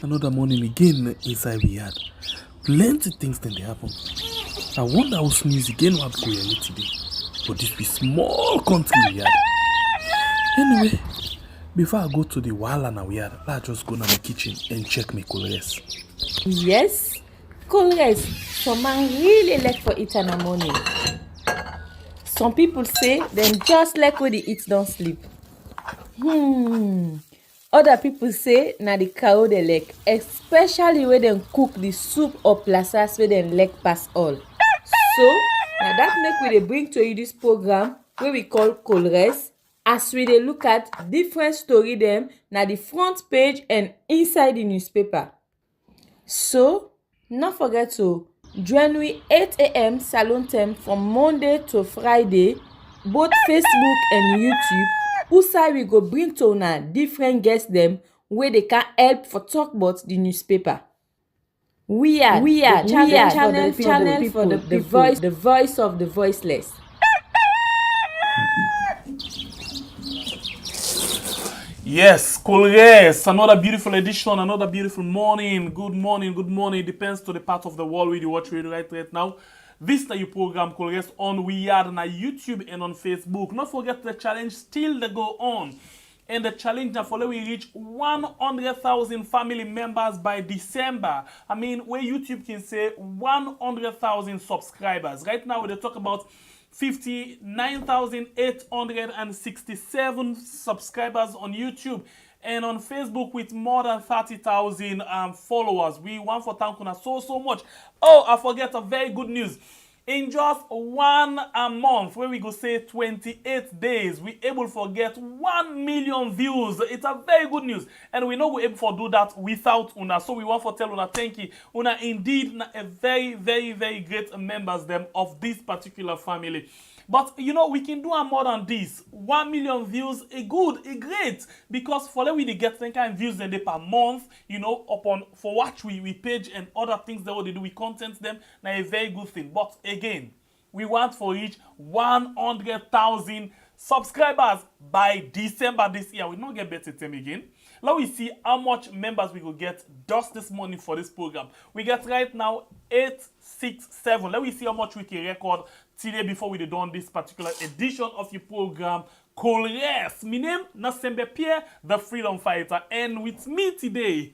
another morning again inside we had. Plenty things then they happen. I wonder how news again what go here today. But this be small country we had. Anyway, before I go to the wahala now we had, let's just go to my kitchen and check my KOL RES. Yes, KOL RES. Some man really like for it in the morning. Some people say them just like when they eat don't sleep. Other people say na the cow they like, especially when them cook the soup or plasas where them like pass all. So now that make we dey bring to you this program wey we call KOL RES, as we dey look at different story dem na the front page and inside the newspaper. So no forget to join we 8 a.m. salon time from Monday to Friday, both Facebook and YouTube. Usai we go bring to una different guests dem wey dey can help for talk about the newspaper. We are channel for the people, the voice of the voiceless. Yes, KOL RES, another beautiful edition, another beautiful morning. Good morning, good morning. Depends to the part of the world where you watch radio right now. This is your program KOL RES on We Are on YouTube and on Facebook. Not forget the challenge still they go on. And the challenge now for we reach 100,000 family members by December. I mean, where YouTube can say 100,000 subscribers. Right now, we talk about 59,867 subscribers on YouTube. And on Facebook with more than 30,000 followers. We want for Tankuna so much. Oh, I forget a very good news. In just 1 month, where we go say 28 days, we able to get 1 million views. It's a very good news. And we know we're able to do that without Una. So we want to tell Una thank you. Una indeed a very great members them of this particular family. But you know, we can do more than this. 1 million views, a great. Because for we get some kind of views then they per month, you know, upon for watch we page and other things that what they do, we content them, now a very good thing. But again, we want for reach 100,000 subscribers by December this year. We not get better time again. Let we see how much members we will get just this morning for this program. We get right now 867. Let me see how much we can record today before we done this particular edition of your program KOL RES. My name Nasembe Pierre, the freedom fighter, and with me today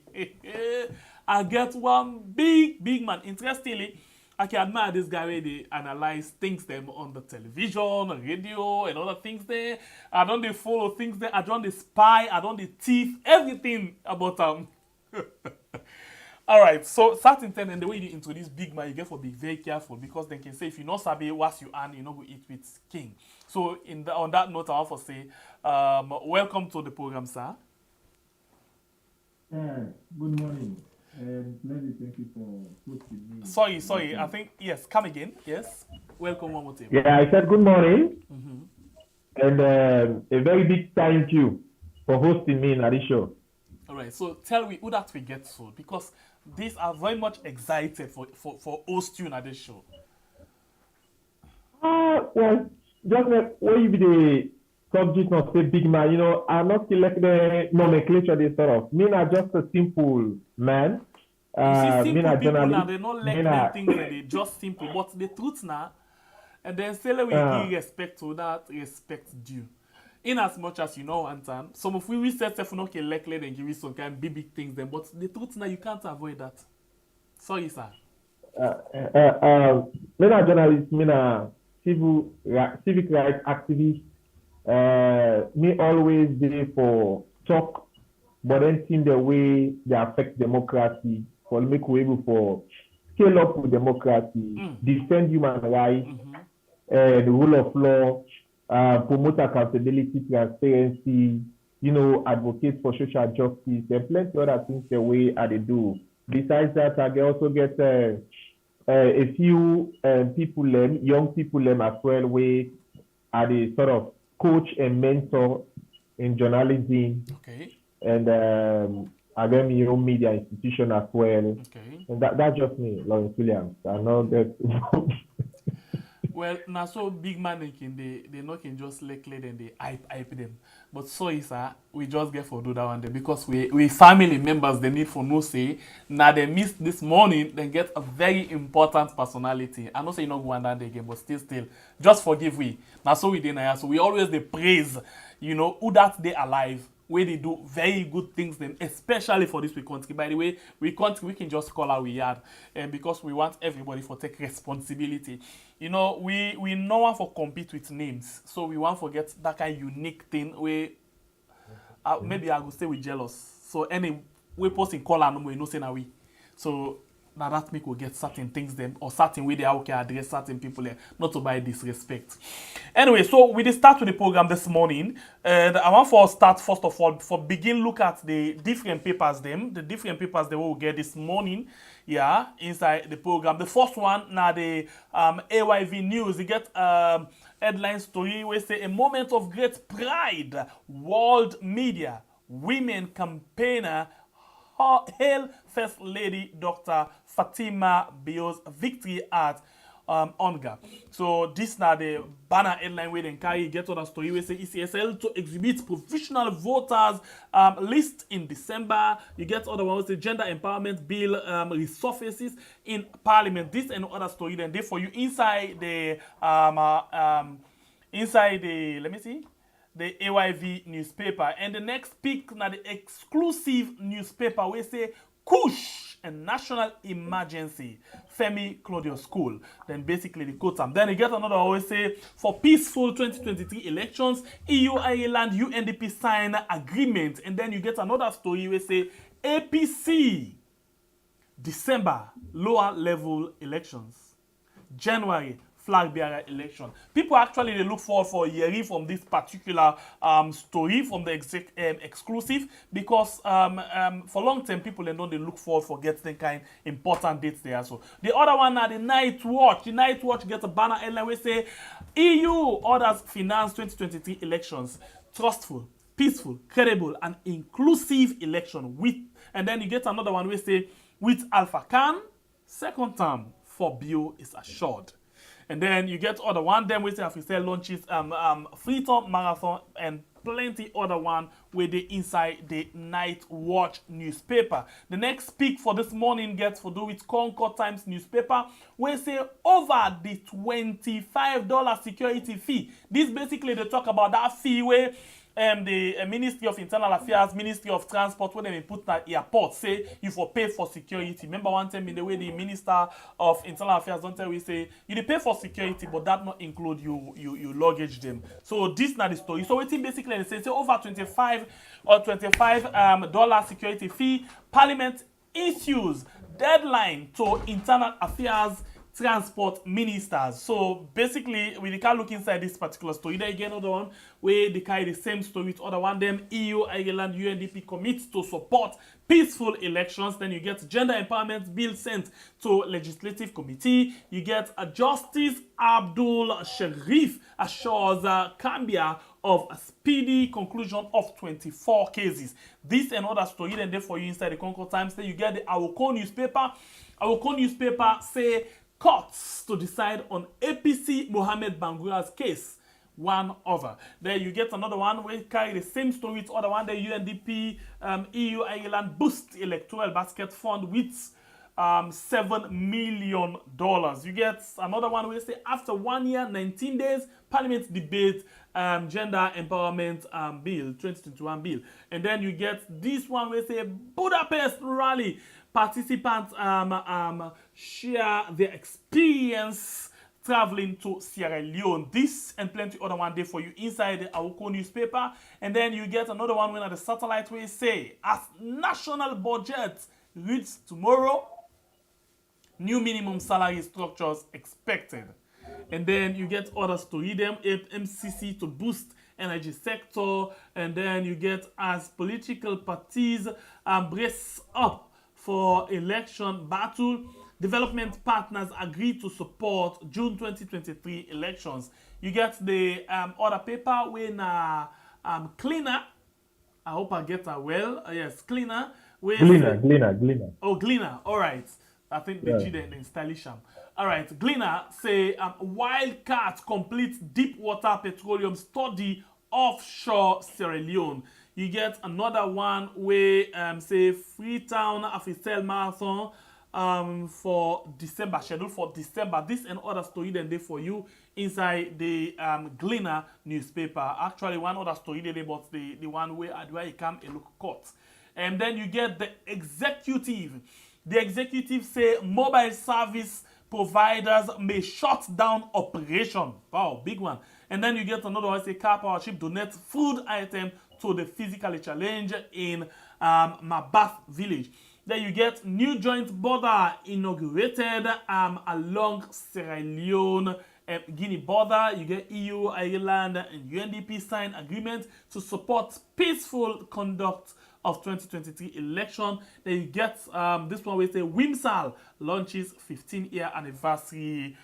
I get one big man. Interestingly, I can admire this guy where they analyze things them on the television, radio, and other things there. I don't they follow things there. I don't they spy. I don't they thief. Everything about Alright, so starting 10 and the way you introduce big man, you get to be very careful because they can say if you not sabi what you earn, you know go eat with king. So on that note, I want to say welcome to the program, sir. Good morning. Let me thank you for hosting me. Sorry. I think yes. Come again. Yes. Welcome one more time. Yeah, I said good morning, and a very big thank you for hosting me in this show. All right. So tell me who that we get to because these are very much excited for hosting you at this show. Well, just like when you be the subject of say big man, you know, I'm not like the nomenclature they sort of. Me not just a simple man. You see, simple me not people journalist. now they not like them things that they just simple, but the truth now, and then say we give respect to that respect due. In as much as you know, Anton, some of we said if not like and give you some kind of big things then, but the truth now you can't avoid that. Sorry, sir. Me not journalist, me not civic rights activist. Me always there for talk, but then seeing the way they affect democracy, for make we able for scale up with democracy, defend human rights, the rule of law, promote accountability, transparency, you know, advocate for social justice, and plenty other things the way they do. Besides that, I also get a few people, young people as well, where are they sort of coach and mentor in journalism. Okay. And again, my own media institution as well. Okay. And that's just me, Lawrence Williams. I know that. Well, now so big man they not can just let and they hype them. But so is we just get for do that one day because we family members they need for no say. Now they miss this morning, they get a very important personality. I know say you not go under the game, but still, just forgive we. Now so we did now, so we always they praise, who that they alive. Where they do very good things then, especially for this we country. By the way, we can just call our yard, and because we want everybody for take responsibility. We no one for compete with names, so we want forget that kind of unique thing where maybe I will stay with jealous. So any we posting call and we no say now we. So now that make we get certain things them or certain way they are okay address certain people there, not to buy disrespect. Anyway, so we did start with the program this morning, and I want for start first of all for begin look at the different papers they will get this morning. Yeah, inside the program. The first one now the AYV news. You get headline story where say a moment of great pride. World media women campaigner hail First Lady Dr. Fatima Bio's victory at Onga. So this now the banner headline where they carry get on a story where say ECSL to exhibit provisional voters list in December. You get other one say gender empowerment bill resurfaces in parliament. This and other story then there for you inside the let me see, the AYV newspaper. And the next pick now the exclusive newspaper where say Kush and national emergency Femi Claudius School. Then basically the quote them. Then you get another always say for peaceful 2023 elections, EU Ireland UNDP sign agreement. And then you get another story where say APC December lower level elections, January Flagbearer election. People actually they look forward for hearing from this particular story from the exclusive because for long term people they know they look forward for getting kind important dates there. So the other one are the Night Watch. The Night Watch gets a banner headline we say EU orders finance 2023 elections trustful, peaceful, credible, and inclusive election with. And then you get another one we say with Alpha Khan second term for Bio is assured. And then you get other one, then we say Africell launches Freetown Marathon and plenty other one with the inside the Night Watch newspaper. The next pick for this morning gets for do with Concord Times newspaper. We say over the $25 security fee. This basically they talk about that fee where the Ministry of Internal Affairs, Ministry of Transport, when they put that airport, say you for pay for security. Remember one time in the way the Minister of Internal Affairs don't tell we say you dey pay for security, but that not include you luggage them. So this not the story. So waiting basically they say over $25 dollar security fee. Parliament issues deadline to Internal Affairs transport ministers. So basically we can look inside this particular story. There again another one where they carry the same story with other one. Them EU Ireland UNDP commits to support peaceful elections. Then you get gender empowerment bill sent to legislative committee. You get a Justice Abdul Sharif assures Cambia of a speedy conclusion of 24 cases. This and other story then there for you inside the Concord Times. Then you get the Awoko newspaper. Awoko newspaper say courts to decide on APC Mohamed Bangura's case. One over. There you get another one where carry the same story with other one. The UNDP EU Ireland boost electoral basket fund with $7 million. You get another one where say after 1 year, 19 days, Parliament debate gender empowerment bill, 2021 bill. And then you get this one where say Budapest rally. Participants share their experience traveling to Sierra Leone. This and plenty other one day for you inside the Awoko newspaper. And then you get another one when the satellite will say as national budget reads tomorrow, new minimum salary structures expected. And then you get others to read them, MCC to boost energy sector. And then you get as political parties brace up for election battle, development partners agree to support June 2023 elections. You get the other paper when Cleaner, I hope I get that well. Yes, Cleaner. Gleaner. Oh, Gleaner. All right. I think the G then stylish. All right, Gleaner say Wildcat completes deep water petroleum study offshore Sierra Leone. You get another one where say Freetown Official Marathon for December, scheduled for December. This and other story then there for you inside the Gleaner newspaper. Actually, one other story there about the one where it come a look court. And then you get the executive. The executive say mobile service providers may shut down operation. Wow, big one. And then you get another one, say car power ship donates food item to the physically challenged in Mabath village. Then you get new joint border inaugurated along Sierra Leone Guinea border. You get EU, Ireland, and UNDP sign agreement to support peaceful conduct of 2023 election. Then you get this one, we say Wimsal launches 15-year anniversary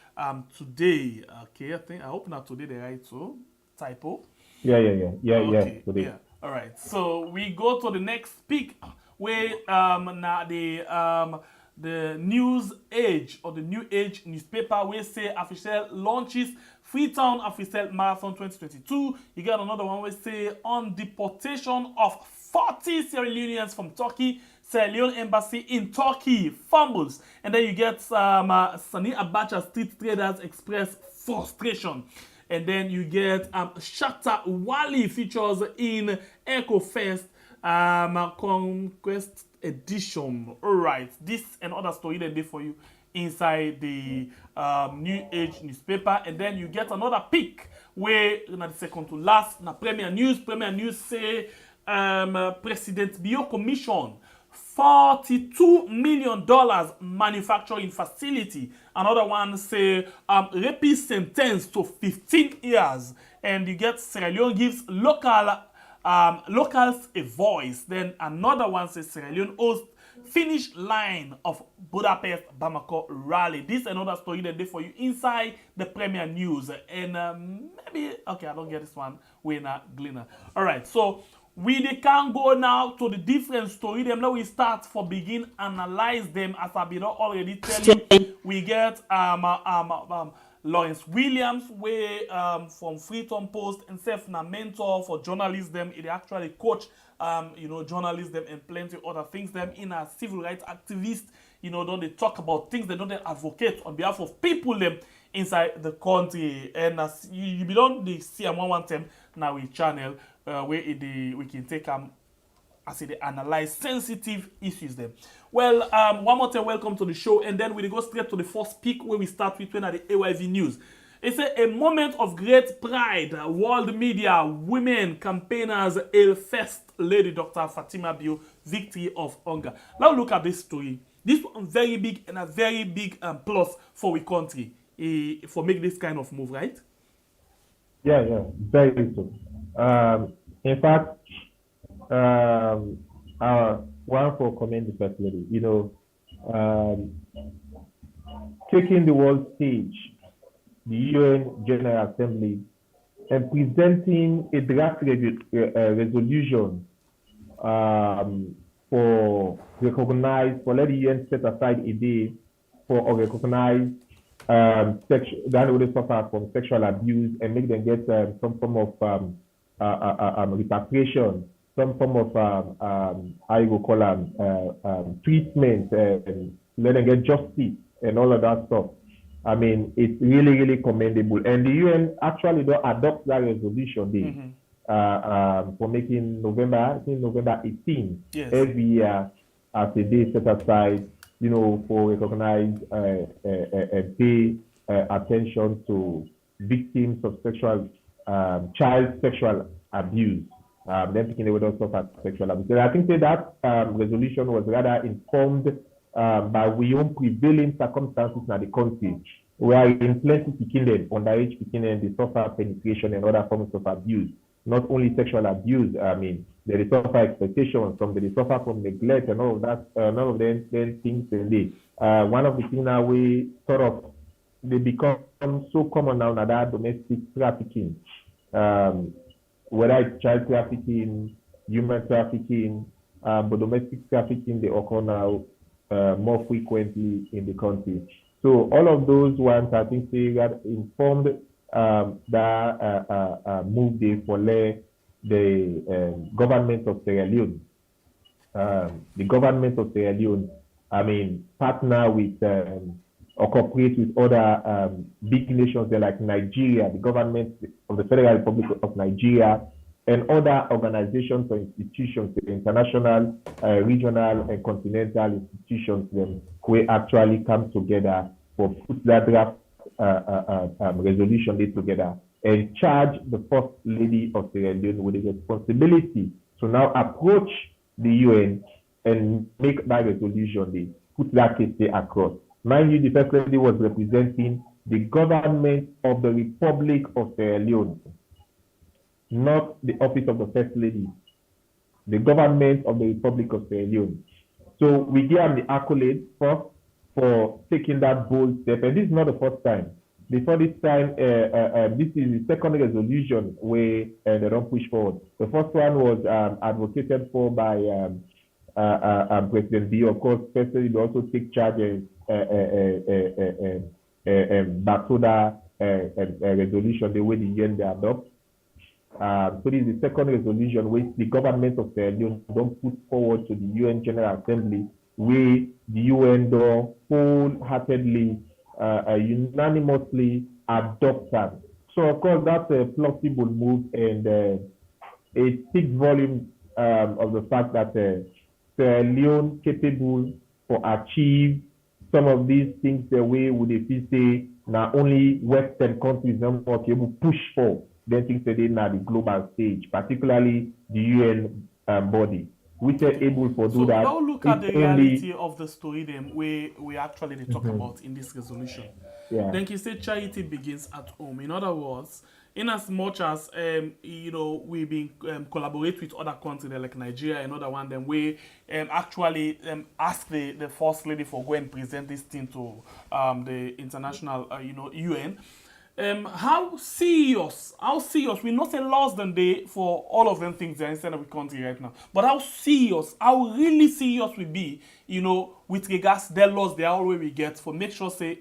today. Okay, I hope not today they write so typo. Yeah, Okay, today. yeah. All right. So we go to the next peak where now the News Age or the New Age newspaper will say official launches Freetown Official Marathon 2022. You get another one will say on deportation of 40 Sierra Leoneans from Turkey. Sierra Leone embassy in Turkey fumbles. And then you get Sani Abacha street traders express frustration. And then you get Shatta Wali features in EcoFest Conquest Edition. Alright, this and other story then there for you inside the New Age newspaper. And then you get another pick where na the second to last na Premier News. Premier News say President Bio Commission $42 million manufacturing facility. Another one say rapist sentenced to 15 years. And you get Sierra Leone gives locals a voice. Then another one says Sierra Leone hosts finish line of Budapest Bamako rally. This is another story that they for you inside the Premier News. And maybe, okay, I don't get this one. We're not Gleaner. All right, so we can go now to the different story. Them now we start for begin analyze them as I've been already tell you. We get Lawrence Williams, way from Freetown Post, and self na mentor for journalism. He actually coach journalism and plenty other things. Them in a civil rights activist, don't they talk about things, they don't they advocate on behalf of people them inside the country. And as you belong the CM1 time now we channel where we can take as they analyze sensitive issues them. Well, one more time, welcome to the show, and then we go straight to the first peak where we start with when at the AYV News. It's a moment of great pride. World media, women campaigners hail first Lady Dr. Fatima Bio, victory of hunger. Now look at this story. This one very big and a very big plus for we country for make this kind of move, right? Yeah, very so. In fact, one for commend the first lady, taking the world stage, the UN General Assembly, and presenting a draft resolution for let the UN set aside a day for recognize that would suffer from sexual abuse and make them get some form of repatriation, some form of how you call them treatment, and let them get justice and all of that stuff. I mean, it's really, really commendable. And the UN actually don't adopt that resolution day for making November 18 every year as a day set aside, for recognize and pay attention to victims of child sexual abuse. Them thinking they would also suffer sexual abuse. So I think that resolution was rather informed by we own prevailing circumstances in the country, where in plenty them, underage them, they suffer penetration and other forms of abuse. Not only sexual abuse, I mean, they suffer expectations from, they suffer from neglect and all of that, none of them things they. One of the things now we sort of, they become so common now that domestic trafficking, whether it's child trafficking, human trafficking, but domestic trafficking, they occur now more frequently in the country. So all of those ones, I think, they got informed that move they for the government of Sierra Leone. The government of Sierra Leone, I mean, partner with or cooperate with other big nations there like Nigeria, the government of the Federal Republic of Nigeria, and other organizations or institutions, the international, regional, and continental institutions, them will actually come together for put that draft resolution together and charge the First Lady of Sierra Leone with the responsibility to now approach the UN and make that resolution, they put that case across. Mind you, the First Lady was representing the government of the Republic of Sierra Leone, not the office of the First Lady, the government of the Republic of Sierra Leone. So we give them the accolade first for taking that bold step. And this is not the first time. Before this time, this is the second resolution where they don't push forward. The first one was advocated for by President B. Of course, personally, they also take charge Batoda resolution, the way the UN they adopt. So this is the second resolution which the government of Sierra Leone don't put forward to the UN General Assembly, where the UN do wholeheartedly, unanimously adopt that. So of course that's a plausible move, and it speaks volumes of the fact that Sierra Leone capable for achieve some of these things the way would they say not only Western countries not able to push for then things that they now the global stage, particularly the UN body, which are able to do that. Now look at the reality of the story then we actually talk about in this resolution. Yeah. Then you say charity begins at home. In other words, in as much as we've been collaborate with other countries like Nigeria and other one, then we actually ask the First Lady for go and present this thing to the international UN. How serious we not say less than day for all of them things that are inside of the country right now, but how really serious we be, with regards their laws, they are always we get for make sure say,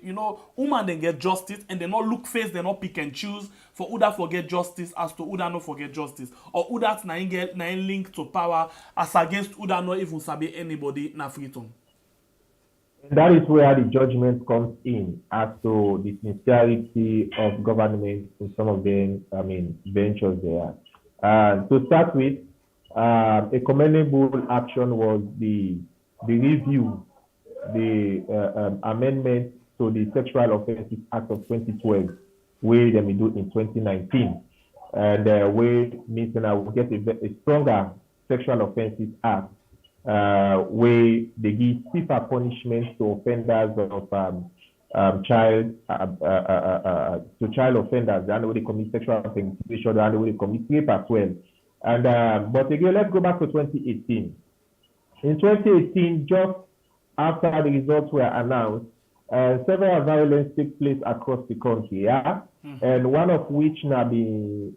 woman then get justice and they not look face, they not pick and choose for who that forget justice as to who that not forget justice, or who that na link to power as against who that not even sabi anybody na freedom. That is where the judgment comes in as to the sincerity of government in some of them, ventures there. To start with, a commendable action was the review, the amendment to the Sexual Offences Act of 2012, where they may do in 2019, and where means that we get a stronger Sexual Offences Act. Where they give stiffer punishments to offenders of child offenders, and they commit sexual penetration, and they commit rape as well. And but again, let's go back to 2018. In 2018, just after the results were announced, several violence took place across the country, and one of which now be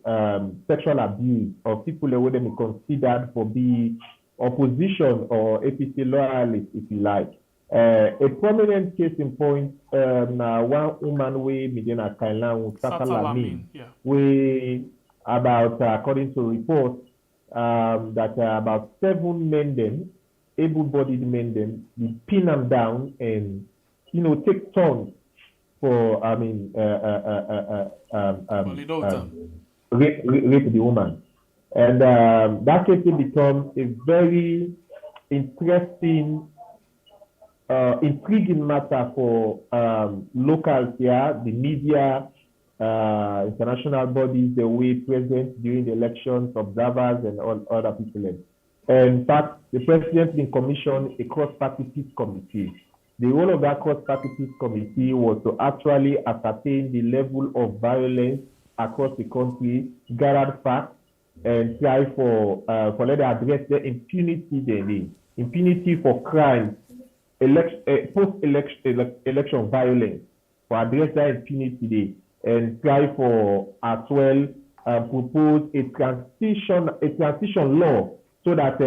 sexual abuse of people that would be considered for being opposition or APC loyalists, if you like. A prominent case in point, one woman we Medina Kailan Satalamin, we about according to reports that about 7 men them, able-bodied men them, we pin them down and take turns for rape the woman. And that case become a very interesting, intriguing matter for locals here, the media, international bodies, the way present during the elections, observers, and all other people. And in fact, the president been commissioned a cross-party peace committee. The role of that cross-party peace committee was to actually ascertain the level of violence across the country, gather facts, and try for let them address the impunity for crimes, post-election violence, for address that impunity and try for as well propose a transition law so that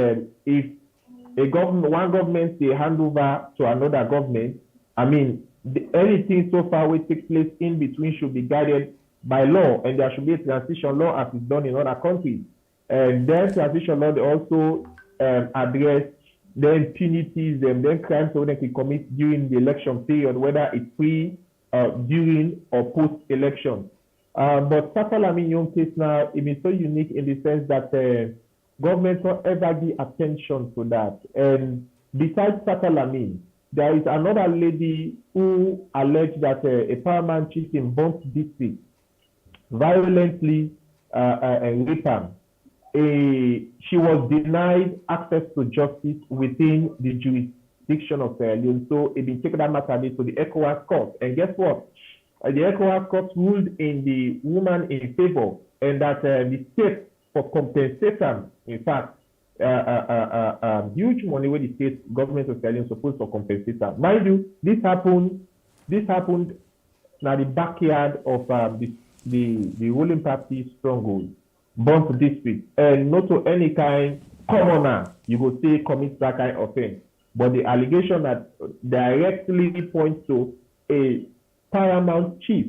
if one government they hand over to another government, anything so far will take place in between should be guided by law, and there should be a transition law as is done in other countries. And then transition law, they also address the impunities and then crimes so they can commit during the election period, whether it's pre, during, or post-election. But Satalamin Young case now, it is so unique in the sense that government don't ever give attention to that. And besides Satalamin, there is another lady who alleged that a paramount chief in Bond district violently raped her. She was denied access to justice within the jurisdiction of Sierra Leone. So it been taken that matter to the ECOWAS court. And guess what? The ECOWAS court ruled in the woman in favor, and that the state for compensation, in fact, huge money where the state government of Sierra Leone supposed to compensate her. Mind you, this happened now the backyard of the ruling party stronghold, Bond district, and not to any kind commoner you go say commit that kind of offense. But the allegation that directly points to a paramount chief.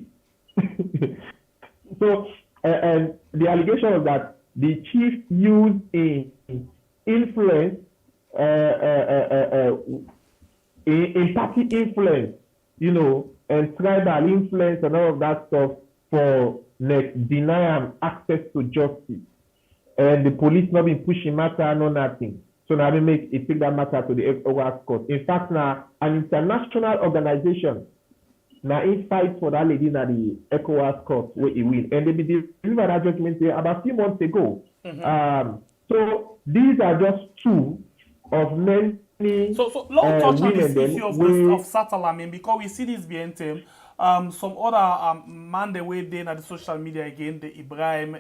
So, and the allegation was that the chief used in influence, in party influence, and tribal influence and all of that stuff for deny him access to justice. And the police not been pushing matter, no nothing. So now they take that matter to the ECOWAS court. In fact, now an international organization now it fights for that lady na the ECOWAS court where he win. And they delivered that judgment about a few months ago. So these are just two of many. So let's touch on this issue of Satalamin, because we see this being term. Some other man the way they at the social media again, the Ibrahim,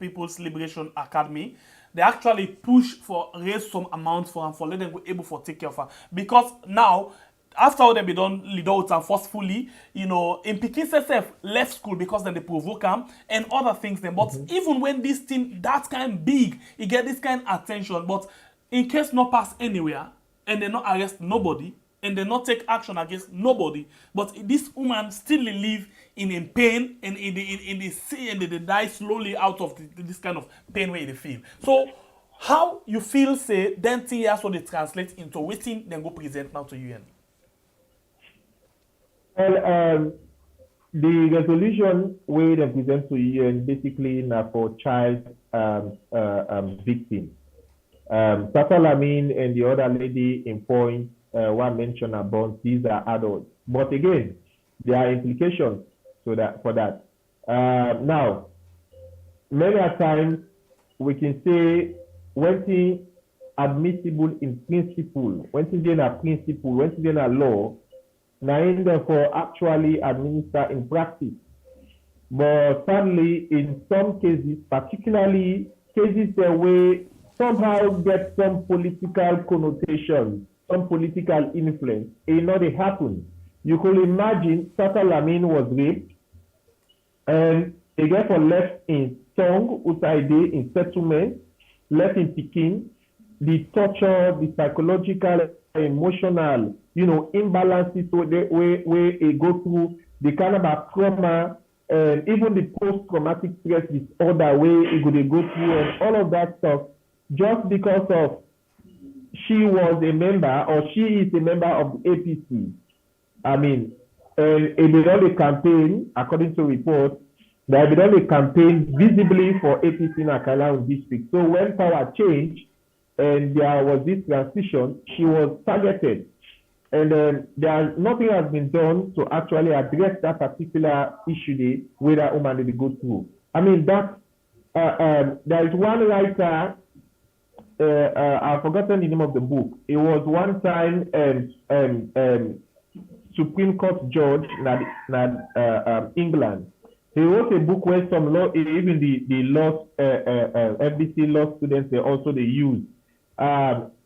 People's Liberation Academy, they actually push for raise some amounts for them, for let them be able to take care of her. Because now, after all they be done lead out and forcefully, in Pikin self left school because then they provoke him and other things then. But even when this thing that kind big, it get this kind of attention, but in case not pass anywhere and they not arrest nobody and they not take action against nobody, but this woman still live in pain and they die slowly out of this kind of pain where they feel. So how you feel say then thing here so they translate into waiting then go present now to UN? Well, the resolution where they present to UN basically now for child victims. Satalamin and the other lady in point one mentioned about these are adults. But again, there are implications for that. Now, many a times we can say when things admissible in principle, when things are principle, when things are law, now therefore actually administer in practice. But sadly, in some cases, particularly cases where somehow get some political connotation, some political influence, they happen. You could imagine Satalamin was raped and they therefore left in Song, Usaide, in settlement, left in Peking, the torture, the psychological, emotional, imbalances where it go through, the kind of trauma, and even the post-traumatic stress disorder where it could go through, and all of that stuff, just because of she was a member or she is a member of the APC. I mean, and it did on the campaign, according to reports, they did on the campaign visibly for APC in Akala district. So when power changed and there was this transition, she was targeted. And nothing has been done to actually address that particular issue where that woman did go through. I mean, that there is one writer, I've forgotten the name of the book. It was one time Supreme Court judge in England. He wrote a book where some law, even the law, FBC law students, they use.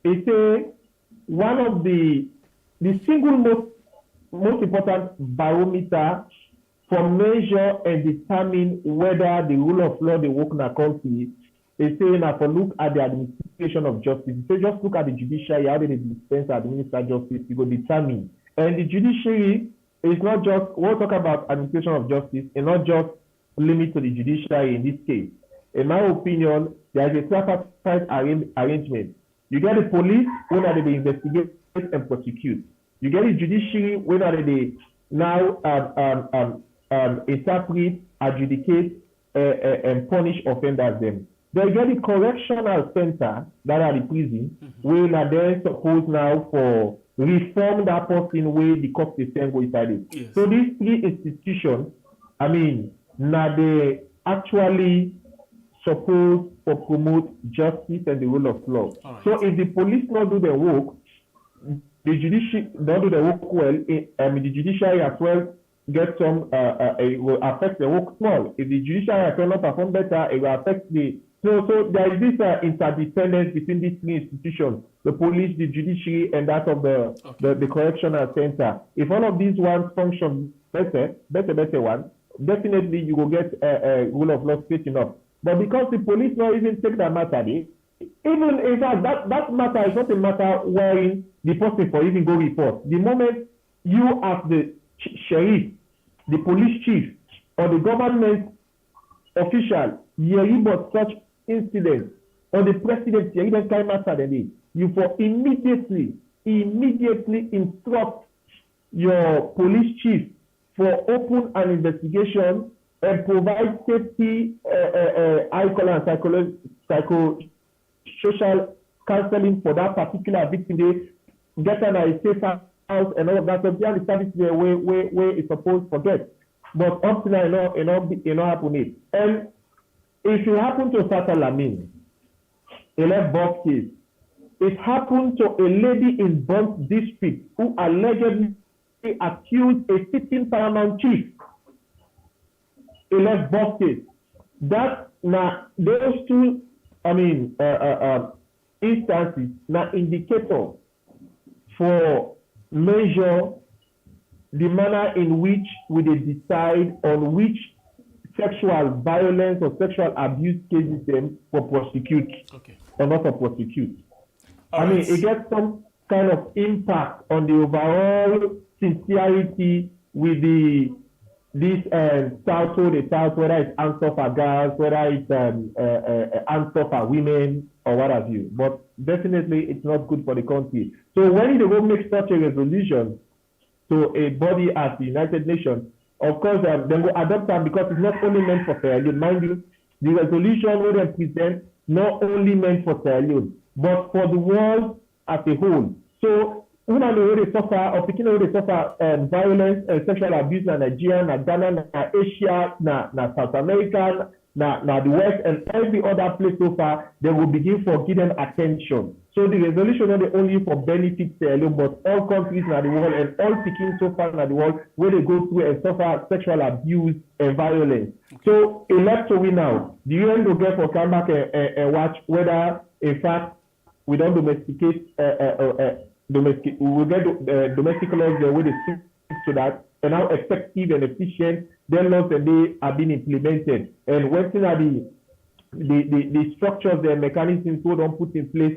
It's one of the single most important barometer for measure and determine whether the rule of law they work in a country. They say now for look at the administration of justice. They say just look at the judiciary, how they dispense administer justice, you go determine. And the judiciary is not just, we'll talk about administration of justice, and not just limit to the judiciary in this case. In my opinion, there is a tripartite arrangement. You get the police, when are they investigate and prosecute. You get the judiciary, when are they now interpret, adjudicate, and punish offenders them. They get the correctional center, that are the prison, where are they supposed now for reform that person where the court system go inside it. Yes. So these three institutions, I mean, now they actually supposed to promote justice and the rule of law. Right. So if the police not do their work, the judiciary don't do their work well, the judiciary as well get some, it will affect the work small. If the judiciary as well not perform better, it will affect the, so there is this interdependence between these three institutions, the police, the judiciary, and that of the correctional center. If all of these ones function better one, definitely you will get a rule of law straight enough. But because the police not even take that matter, even in fact that matter is not a matter wherein the person for even go report. The moment you as the sheriff, the police chief, or the government official hear about such incidents, or the president hear that kind of matter, you for immediately instruct your police chief for open an investigation and provide safety, psychosocial counseling for that particular victim. They get an safe house and all of that. So they are the service where it's supposed to get. But up to now, it not happen. And if it happened to Sata Lamin, a left box case, it happened to a lady in Bond district who allegedly accused a sitting paramount chief. A left box case. That now those two, instances now indicator for measure the manner in which we decide on which sexual violence or sexual abuse cases them for prosecute or not for prosecute. It gets some kind of impact on the overall sincerity with this South, whether it's answer for girls, whether it's answer for women or what have you. But definitely it's not good for the country. So when they go make such a resolution to a body as the United Nations, of course, they will adopt them because it's not only meant for Sierra Leone. Mind you, the resolution will then present not only meant for Sierra Leone, but for the world as a whole. So, when they suffer, or picking they suffer violence and sexual abuse in Nigeria, na Ghana, na Asia, na South America, na the West, and every other place so far, they will begin to give them attention. So the resolution not only for benefit Sierra Leone, but all countries in the world and all picking so far in the world where they go through and suffer sexual abuse and violence. So electoral now, the UN will get for come back and watch whether in fact we don't domesticate we will get domestic laws the way they speak to that, and how effective and efficient their laws and they are being implemented, and what are the structures and mechanisms we don't put in place,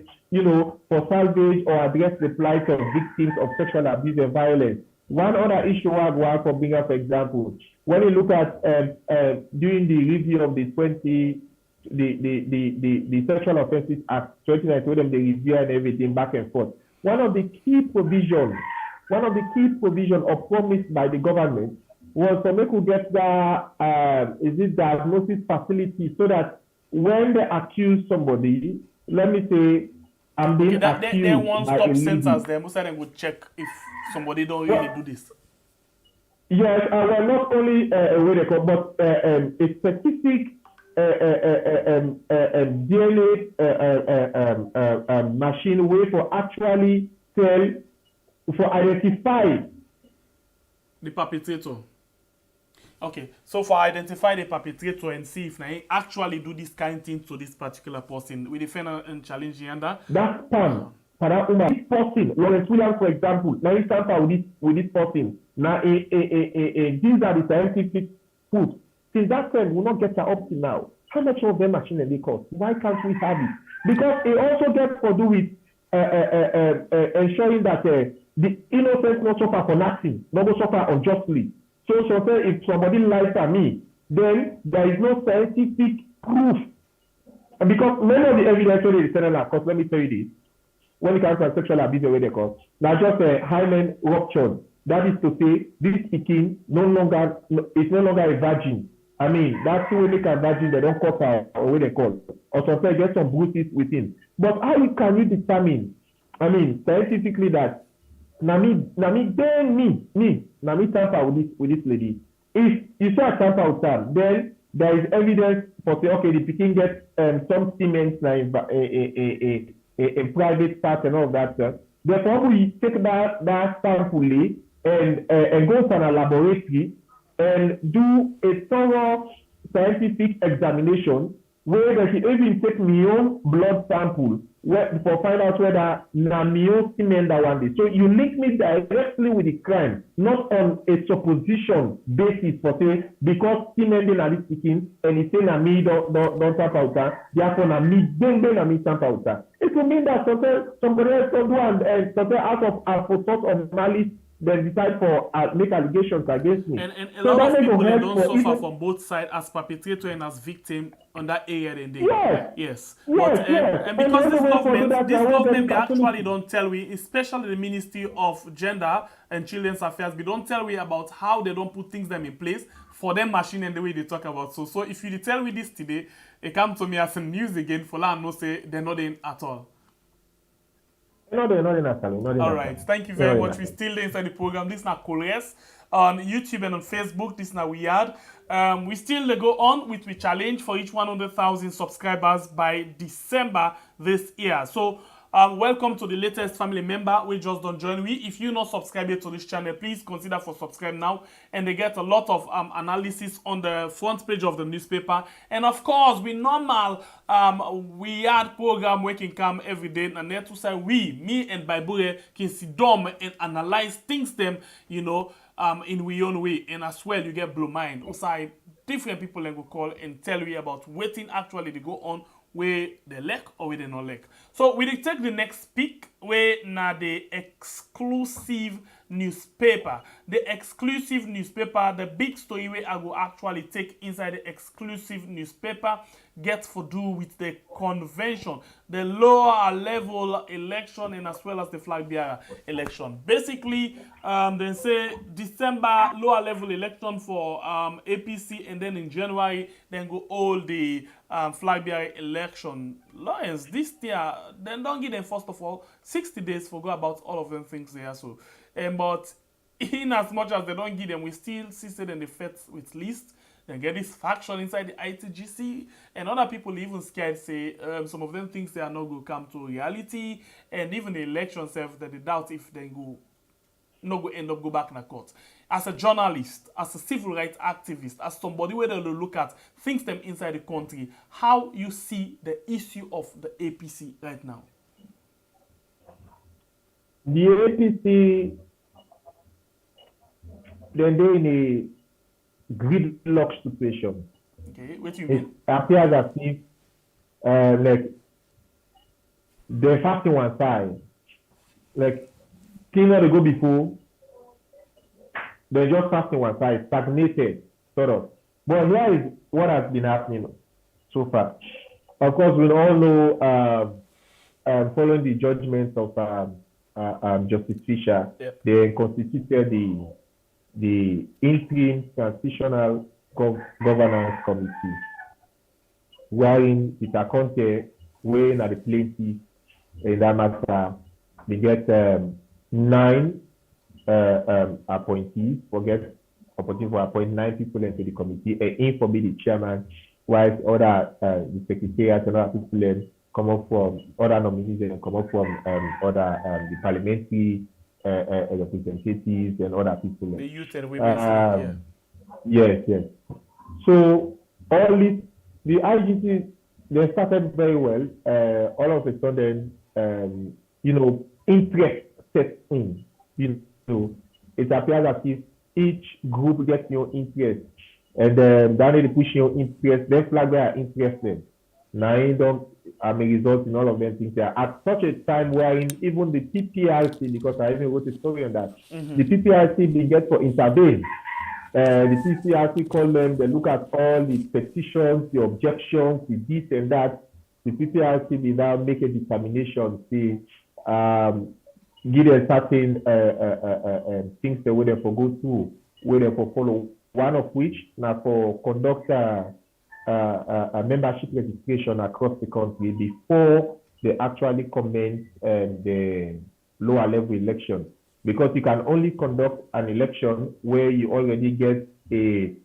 for salvage or address the plight of victims of sexual abuse and violence. One other issue I want to bring up, for example, when you look at during the review of the Sexual Offences Act 2019, they review and everything back and forth. One of the key provisions or promised by the government was to make we get the diagnosis facility so that when they accuse somebody, let me say, I'm being accused they won't by stop a centers. They must say would check if somebody don't really do this. Yes, well, not only but a specific DNA machine way for actually identify the perpetrator. Okay, so for identify the perpetrator and see if they actually do this kind of thing to this particular person, we defend and challenge the under. That's fun. This person, Lawrence Williams, for example, now he stands with this person. Now, these are the scientific proof. Since that time, we'll not get that up to now. How much of them machine they cost? Why can't we have it? Because it also gets to do with ensuring that the innocent not suffer for nothing, not go suffer unjustly. So if somebody lies at me, then there is no scientific proof. And because many of the evidence when they tell because let me tell you this, when it comes to sexual abuse, the way they call, now just a hymen ruptured. That is to say, this speaking is no longer a virgin. I mean, that's the way they make a virgin, they don't cut her or what they call. Or sometimes get some bruises within. But how can you determine, I mean, scientifically that Nami tamper with this lady. If you saw a tamper with her, then there is evidence for say, okay, the pikin gets some semen in private part and all that stuff. Therefore, we take that sample and go to a laboratory and do a thorough scientific examination where they should even take my own blood sample for find out whether Namio semen that one day. So you link me directly with the crime, not on a supposition basis for say because semen they are speaking and he say Nami don't tap out, therefore Nami don't tap out. It will mean that somebody else can do and something out of thought of malice then decide for make allegations against me. And a lot of people they don't suffer from both sides as perpetrator and as victim on that area then they yes. And because this government they actually don't tell we, especially the Ministry of Gender and Children's Affairs, they don't tell we about how they don't put things them in place for them machine and the way they talk about. So if you tell me this today, it come to me as some news again for that no say they're not in at all. No, they're not in Asali. All right. Thank you very much. We're still inside the program. This is now KOL RES on YouTube and on Facebook. This is now Weird. We still go on with the challenge for each 100,000 subscribers by December this year. So welcome to the latest family member. We just don't join we. If you're not subscribed to this channel, please consider for subscribe now. And they get a lot of analysis on the front page of the newspaper. And of course, we normal Weird program we can come every day. And there to say me and Baibure can sit down and analyze things them, you know, in we own way. And as well, you get blow mind. Also, different people then go call and tell you about waiting actually they go on where they like or where they not like. So we take the next pick where now the exclusive newspaper. The exclusive newspaper, the big story where I go actually take inside the exclusive newspaper gets for do with the convention, the lower level election and as well as the Flagbearer election. Basically, they say December lower level election for APC and then in January then go all the Flagbearer election. Lions, this year, then don't give them first of all 60 days for go about all of them things there. So, but in as much as they don't give them, we still see them the feds with list. Then get this faction inside the ITGC, and other people even scared say some of them things they are not going to come to reality, and even the election self that they doubt if they go not go end up go back in the court. As a journalist, as a civil rights activist, as somebody where they look at things them inside the country, how you see the issue of the APC right now? The APC, then they're in a gridlock situation. Okay, what do you mean? It appears as if like they're fasting one side. Like cleaner they go before, they're just fasting one side, stagnated, sort of. But here is what has been happening so far. Of course, we all know following the judgment of Justice Fisher, they constituted the interim transitional governance committee, wherein Peter Conte, weighing at the plaintiff in that matter, they get 9 appointees, forget opportunity for appoint 9 people into the committee, and in for be the chairman, while other the secretariat and other people come up from other nominees and come up from other the parliamentary representatives and other people. The youth and women. Yes. So all this, the IGC, they started very well. All of a sudden, interest sets in. It appears as if each group gets your interest, and then they push your interest. Then Flagbearer interested. Now a result in all of them things there. At such a time wherein even the PPRC, because I even wrote a story on that, the PPRC began to intervene. The PPRC called them, they look at all the petitions, the objections, the this and that. The PPRC will now make a determination, see, give them certain things that we them for go through, we them for follow. One of which now for conduct a membership registration across the country before they actually commence the lower level election. Because you can only conduct an election where you already get a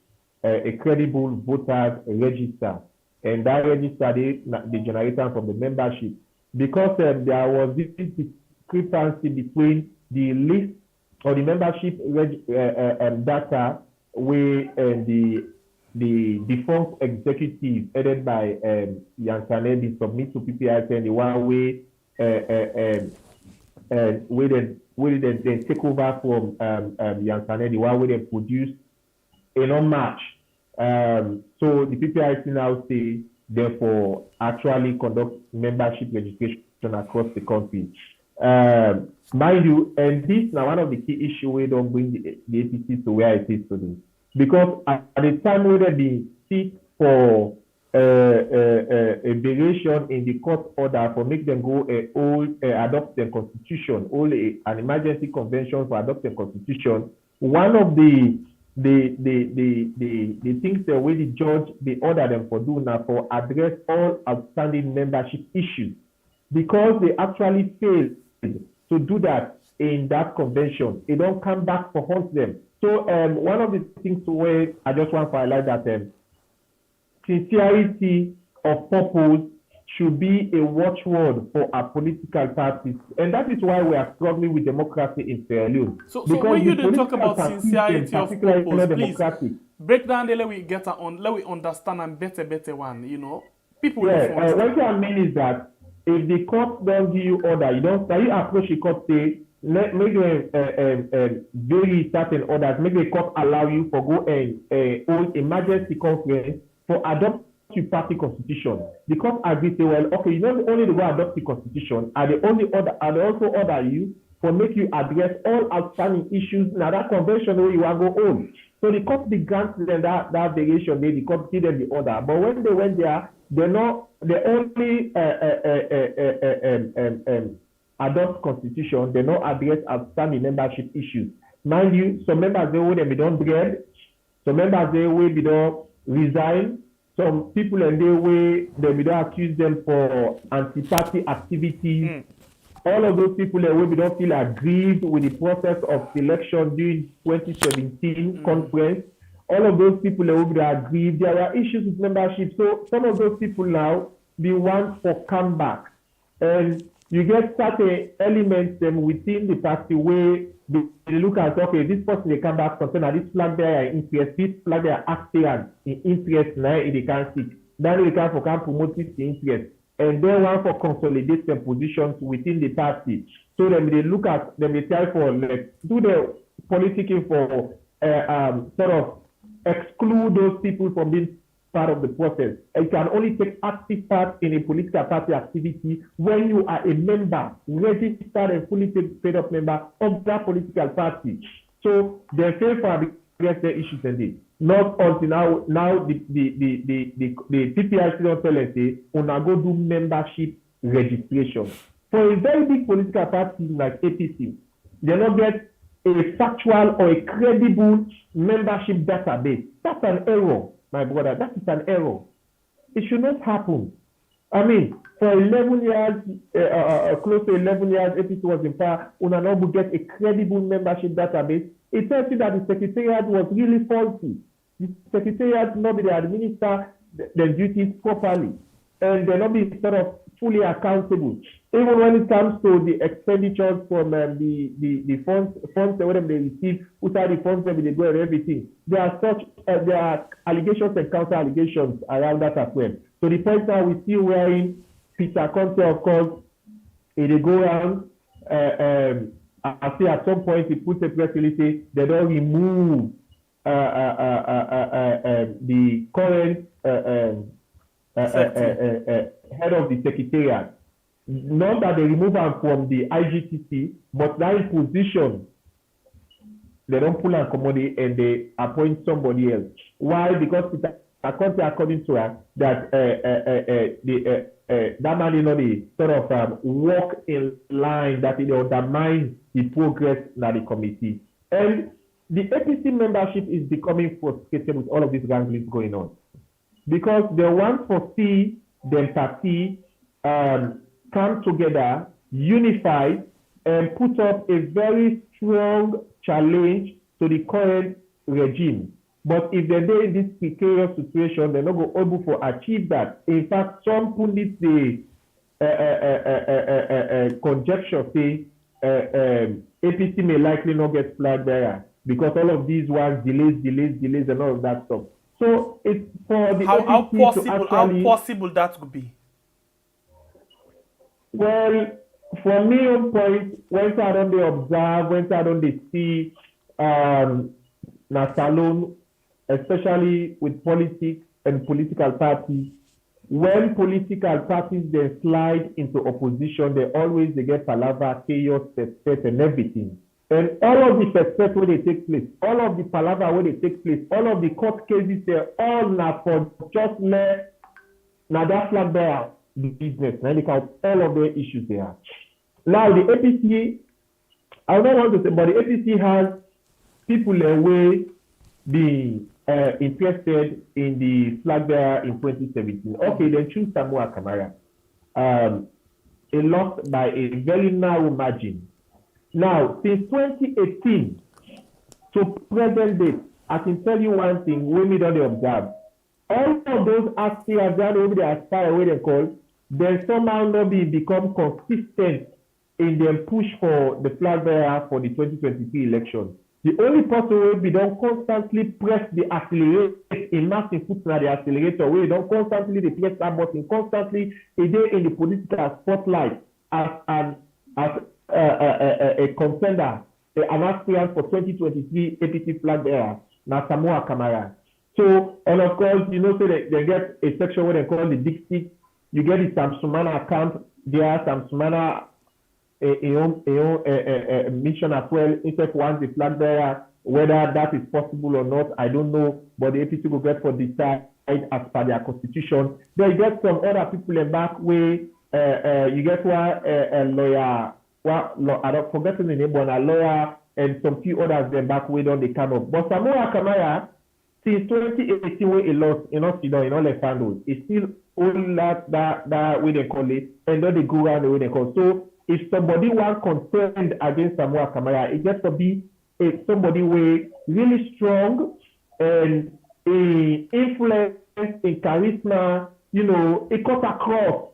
credible voter register. And that register, they generate from the membership. Because there was this discrepancy between the list or the membership data where the defunct executive headed by Yan Kanedi submit to PPIC and the one where they take over from Yan Kanedi, the one where they produce a non-match. So the PPIC now say therefore actually conduct membership registration across the country. Mind you, and this now one of the key issues we don't bring the APC to where it is today. Because at the time where they seek for a variation in the court order for make them go adopt the constitution, only an emergency convention for adopt the constitution. One of the things that way the judge they order them for do now for address all outstanding membership issues, because they actually failed to do that in that convention. It don't come back for haunt them. So one of the things where I just want to highlight that sincerity of purpose should be a watchword for our political parties. And that is why we are struggling with democracy in Sierra Leone. So when you talk about sincerity of purpose, please break down the let we get on, let we understand and better one, you know. People what I mean is that if the court don't give you order, you approach the court, say, make very certain orders, make the court allow you for go and hold emergency conference for adopt your party constitution. The court agree say, well, okay, you don't only go adopt the constitution, and they also order you for make you address all outstanding issues in that convention where you are go on. So the court began them that variation, the court give them the order. But when they went there, they only adopt constitution, they not address outstanding membership issues. Mind you, some members they will be done bread, some members they will be done resign, some people and they will be done accuse them for anti-party activities. All of those people that will be don't feel aggrieved with the process of selection during 2017 conference. All of those people that will be aggrieved. There are issues with membership. So some of those people now be want for comeback. And you get certain elements within the party where they look at, okay, this person they come back concerned this Flagbearer interest, this Flagbearer aspirant in interest now in the country. Then they can promote this interest. And then one for consolidate their positions within the party. So then they look at them, they try for do the politicking for sort of exclude those people from being part of the process. And you can only take active part in a political party activity when you are a member, registered and fully paid up member of that political party. So they fail for address their issues indeed. Not until now the PPIC don't tell us say una go do membership registration. For a very big political party like APC, they don't get a factual or a credible membership database. That's an error, my brother. That is an error. It should not happen. I mean, for 11 years, close to 11 years, APC was in power, una now will get a credible membership database. It tells you that the secretariat was really faulty. The secretariat not be to administer the duties properly, and they not be sort of fully accountable. Even when it comes to the expenditures from the funds that they receive, outside the funds that they go and everything, there are allegations and counter allegations around that as well. So the point now we see wherein Peter Conte, of course, they go around. I see at some point he puts a press release say they don't remove the current head of the secretariat. Not that they remove him from the IGTC, but that in position, they don't pull and commodity and they appoint somebody else. Why? Because according to her, that that man, the sort of work in line that it undermines the progress in the committee. And the APC membership is becoming frustrated with all of these wranglings going on. Because they want to see the party come together, unify, and put up a very strong challenge to the current regime. But if they're in this precarious situation, they're not going to be able to achieve that. In fact, some pundits say, conjecture say, APC may likely not get Flagbearer because all of these ones delays, and all of that stuff. So it's for the APC how possible that could be? Well, for me, on point, when I don't observe, when I don't see, Salon, especially with politics and political parties, when political parties they slide into opposition, they get palaver, chaos, success, and everything. And all of the success where they take place, all of the palaver where they take place, all of the court cases, they're all now for just let that Flagbearer the business. Now look at all of the issues there. Now the APC, I don't want to say, but the APC has people away being interested in the Flagbearer in 2017. Okay, then choose Samoa Kamara. It lost by a very narrow margin. Now, since 2018 to present date, I can tell you one thing, when we don't observe, all of those aspirants that over the aspire where they call, they somehow not become consistent in their push for the Flagbearer for the 2023 election. The only person where we don't constantly press the accelerator, in massive foot on the accelerator, where we don't constantly press that button, constantly a day in the political spotlight as a contender, an aspirant for 2023 APC Flagbearer, now Samoa Kamara. So, and of course, you know, so they get a section where they call the Big Stick. You get the Samsumana account there, Samsumana mission as well, instead one the Flagbearer, whether that is possible or not, I don't know, but the APC will get for decide as per their constitution. Then you get some other people in back way, you get one a lawyer, I don't forget the name, but a lawyer and some few others in back way don't they come up. But Samoa Kamara, since 2018 when he lost, you know, left handle, it's still all that way they call it, and then they go around the way they call it. So if somebody was concerned against Samoa Kamara, it gets to be somebody with really strong and influence in charisma, you know, it cut across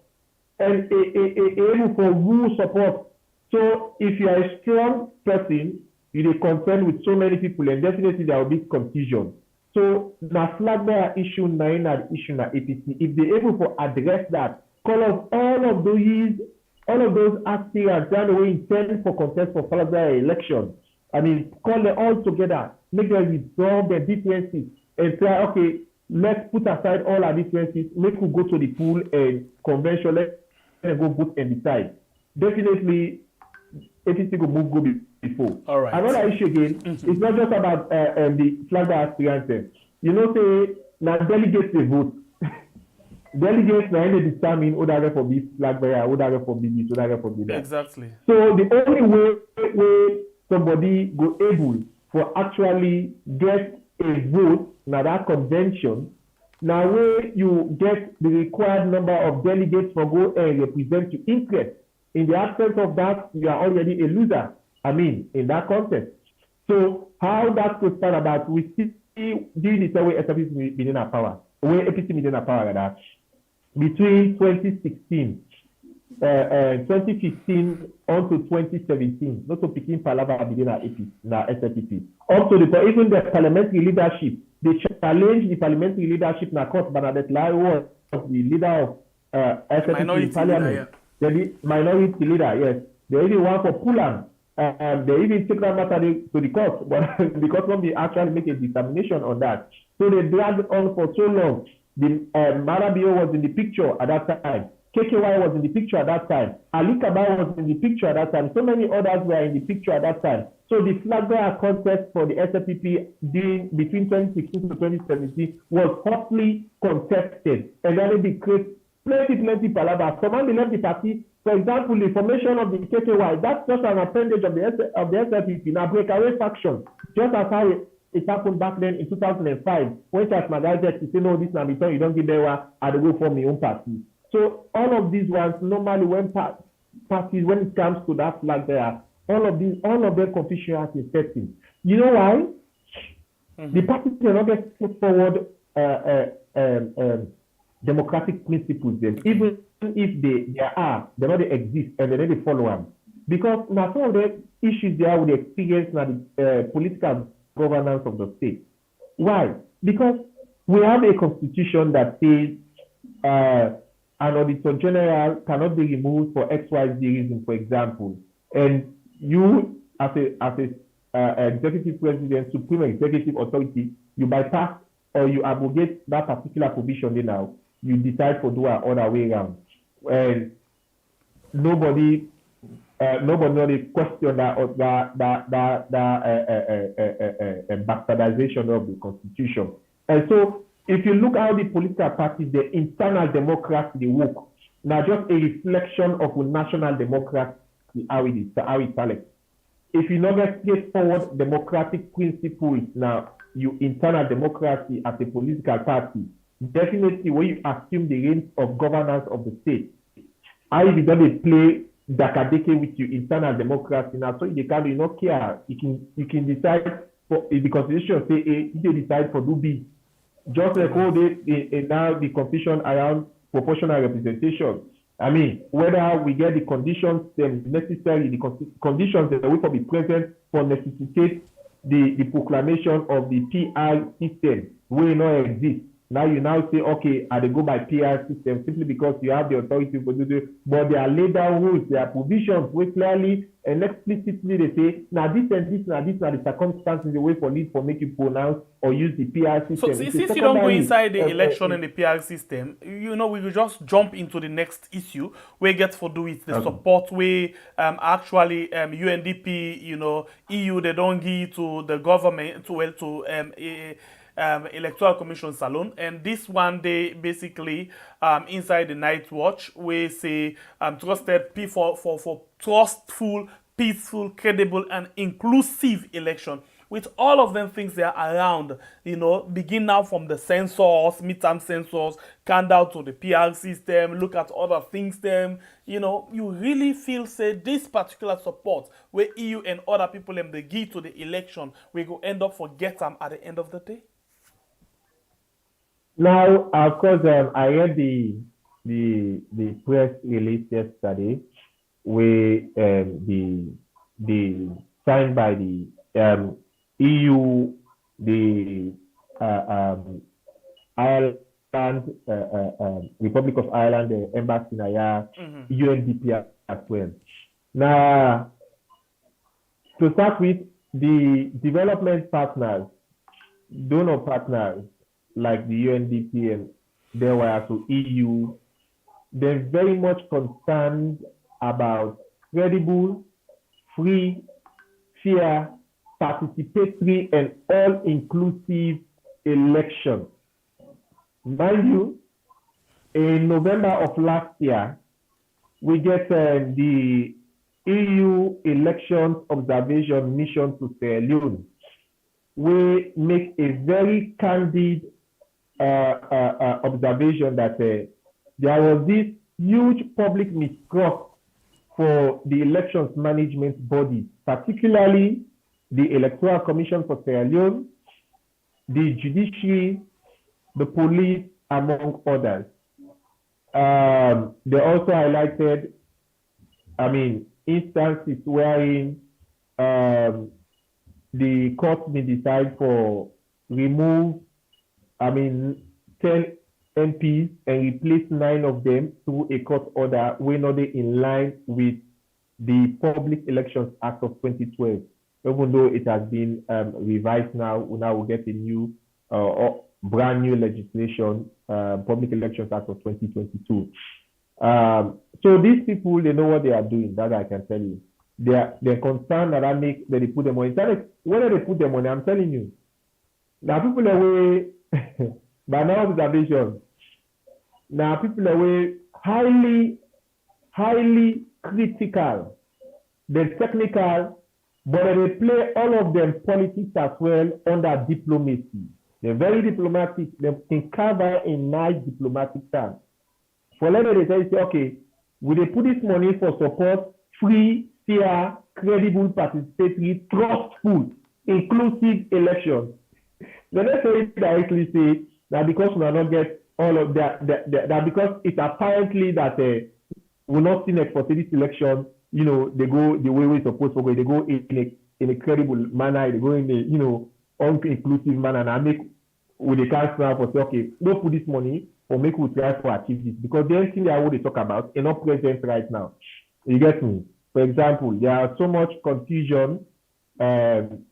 and able for rule support. So if you are a strong person, you're concerned with so many people, and definitely there will be confusion. So the Flagbearer issue, the issue na APC, if they're able to address that, call of all of those aspirants that way intend for contest for Flagbearer election. I mean, call them all together, make them resolve their differences, and say, okay, let's put aside all our differences, make we go to the pool and convention, let's go vote and decide. Definitely, APC will move go before. All right. Another issue again, it's not just about the Flagbearer aspirants. You know, say, now delegates they vote. Delegates now they determine who that for this Flagbearer, who that for this, who that for this. Exactly. So the only way somebody go able for actually get a vote now that convention, now where you get the required number of delegates for go and represent your interest. In the absence of that, you are already a loser. I mean, in that context. So how that could start about, we see during the same way SFP been in our power, where APC been in our power that between 2016, 2015 on to 2017, not to begin Palava begin our AP, na SFP. Up to the even the parliamentary leadership, they challenge the parliamentary leadership in court. Bernadette Lai was the leader of SFP in parliament. The minority leader, yes. They even want for Pulan. They even take that matter to the court, but because nobody actually make a determination on that. So they dragged on for so long. The Marabio was in the picture at that time. KKY was in the picture at that time. Ali Kabir was in the picture at that time. So many others were in the picture at that time. So the Flagbearer contest for the SLPP between 2016 to 2017 was hotly contested. And then it created plenty palaver. Someone left the party. For example, the formation of the KKY, that's just an appendage of the SLPP, now breakaway faction, just as how it happened back then in 2005, when Charles Magal said, no, this now because you don't give them I go form my own party. So all of these ones, normally when parties, when it comes to that flag there, all of them confusion has been setting. You know why? The parties are not get put forward democratic principles then, even if they don't exist and they don't follow them. Because now some of the issues there with the experience and the political governance of the state. Why? Because we have a constitution that says an auditor general cannot be removed for XYZ reason, for example. And you, as a executive president, supreme executive authority, you bypass or you abrogate that particular provision now. You decide to do an other way around. And nobody really question that bastardization of the constitution. And so if you look how the political parties, the internal democracy, they work, now just a reflection of the national democracy, how it is. If you never get forward democratic principles, now you internal democracy as a political party, definitely when you assume the reins of governance of the state, how you don't play dakadeke with your internal democracy now, so you can not care. You can decide for the constitution say A, you decide for do B. Just like all now the confusion around proportional representation. I mean, whether we get the conditions necessary, the conditions that will be present for necessitate the proclamation of the PR system will not exist. Now you say, okay, I go by PR system simply because you have the authority to do it. But there are laid down rules, there are provisions where clearly and explicitly they say, now this and this, now this are the circumstances, the way for need for make you pronounce or use the PR system. So since you don't go inside the election and the PR system, we will just jump into the next issue where it gets to do with the support where actually UNDP, EU, they don't give to the government to Electoral Commission Salon, and this one they basically inside the Night Watch we say trusted for trustful, peaceful, credible and inclusive election. With all of them things they are around, begin now from the census, midterm census, count down to the PR system, look at other things them, you really feel say this particular support where EU and other people they give to the election, we go end up forget them at the end of the day. Now, of course, I read the press release yesterday, where the signed by the EU, the Ireland, Republic of Ireland, the Embassy in Aya, UNDP as well. Now, to start with, the development partners, donor partners, like the UNDP and there were also EU, they're very much concerned about credible, free, fair, participatory, and all-inclusive election. Mind you, in November of last year, we get the EU Elections Observation Mission to Sierra Leone. We make a very candid observation that there was this huge public mistrust for the elections management bodies, particularly the Electoral Commission for Sierra Leone, the judiciary, the police, among others. They also highlighted, instances wherein the court may decide for remove 10 MPs and replace 9 of them through a court order when not in line with the Public Elections Act of 2012. Even though it has been revised now we get a new brand new legislation, Public Elections Act of 2022. So these people, they know what they are doing. That I can tell you. They're concerned that that they put them on. Whether they put them on, I'm telling you. Now people away by now observation. Now people away highly critical. They're technical, but they play all of them politics as well under diplomacy. They're very diplomatic. They can cover in nice diplomatic terms. For later they say, okay, will they put this money for support free, fair, credible, participatory, trustful, inclusive elections? The next way directly say that because we will not get all of that because it's apparently that we're not seeing for this election, you know, they go the way we're supposed to go. They go in a credible manner. They go in a, you know, inclusive manner. And I make with the cash now for say, okay, don't put this money or make we try to achieve this, because the only thing that what they talk about is not present right now. You get me? For example, there are so much confusion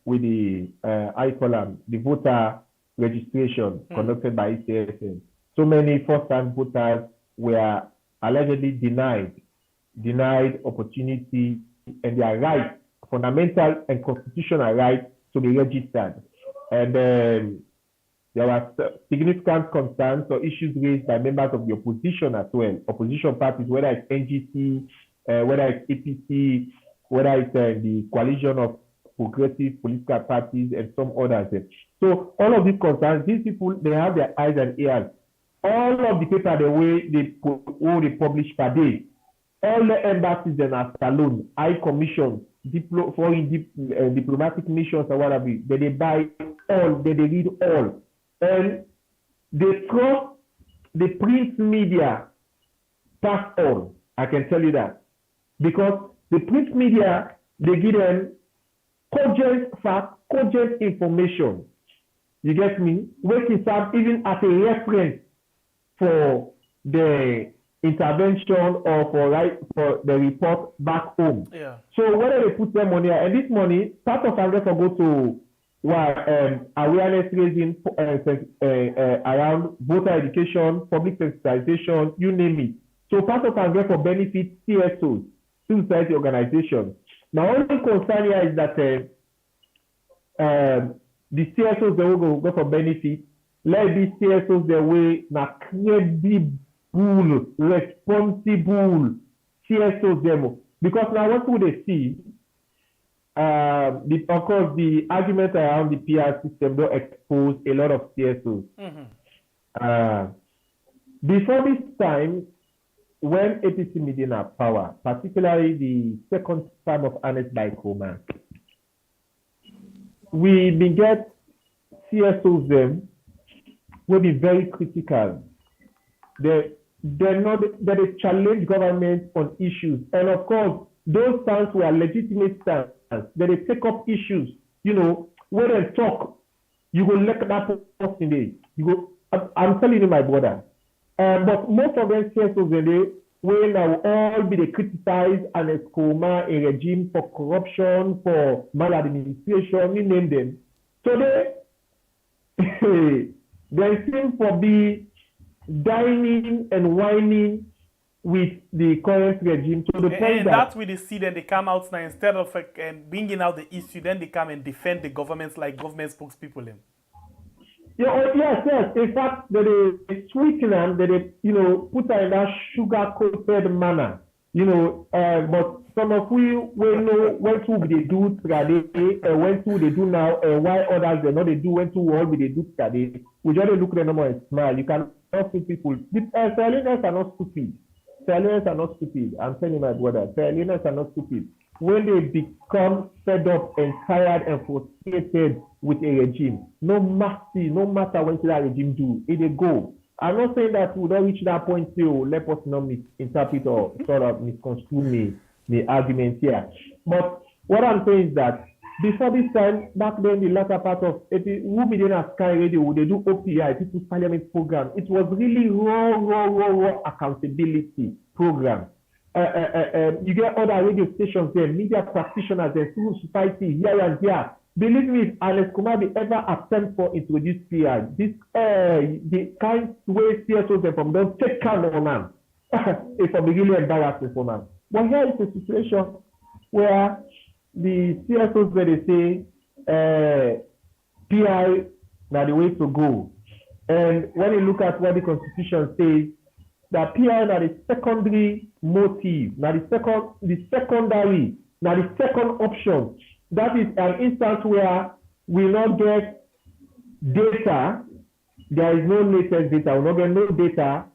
with the the voter registration conducted by ECSN. So many first-time voters were allegedly denied opportunity and their right, fundamental and constitutional right to be registered. And there were significant concerns or issues raised by members of the opposition as well. Opposition parties, whether it's NGC, whether it's APC, whether it's the coalition of progressive political parties and some others. So all of these concerns, these people, they have their eyes and ears. All of the paper, the way they publish per day, all the embassies and are salon, high commissions, foreign diplomatic missions or whatever, they buy all, they read all. And they trust the print media past all. I can tell you that. Because the print media, they give them cogent facts, cogent information. You get me? Which is even as a reference for the intervention or for the report back home. Yeah. So whether they put their money, and this money, part of Congress will go to awareness raising around voter education, public sensitization, you name it. So part of Congress will benefit CSOs, civil society organizations. Now, only concern here is that the CSOs they will go for benefit. Let these CSOs their way na credible, responsible CSOs demo. Because now what would they see? Of course, the argument around the PR system don't expose a lot of CSOs. Before this time, when APC Medina power, particularly the second term of Ernest by Coleman, we beget CSOs them will be very critical. They challenge government on issues, and of course, those stands were legitimate stands. They take up issues, you know, when they talk, you go look at that person there. You go, I'm telling you, my brother. But most of them CSOs will now all be criticized and escoma a regime for corruption, for maladministration, you name them. So they seem to be dining and whining with the current regime to the point that's where they see then they come out now, instead of bringing out the issue, then they come and defend the governments like government spokespeople. Yes. In fact, they sweeten them, they put her in that sugar-coated manner, but some of we will know when to they do today, when to they do now, and why others they know they do, when to all they do today. We just look at the number and smile. You cannot see people. Sierra Leoneans are not stupid. Sierra Leoneans are not stupid. I'm telling you, my brother, Sierra Leoneans are not stupid. When they become fed up and tired and frustrated with a regime, no matter what that regime do, it they go. I'm not saying that we don't reach that point till let us not misinterpret or sort of misconstrue the argument here. But what I'm saying is that before this time, back then, the latter part of it, who began as Sky Radio, they do OPI, People's Parliament Program. It was really raw accountability program. You get other radio stations there, media practitioners, and civil society here and there. Believe me, if Alex Kumabi ever attempt for introduce PR, this the kind way CSOs and from don't take care of man. It's a really embarrassing for man. But here is a situation where the CSOs where they say PI now the way to go. And when you look at what the Constitution says, that PI now the secondary motive, now the secondary, now the second option. That is an instance where we not get data. There is no latest data. We not get no data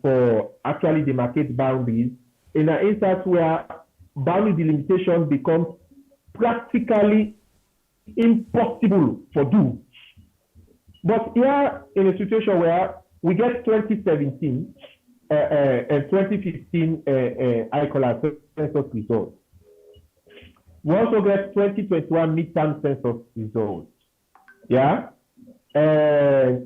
for actually demarcate boundaries. In an instance where boundary delimitation becomes practically impossible for do. But here in a situation where we get 2017 and 2015 census results. We also get 2021 midterm census results. Yeah? So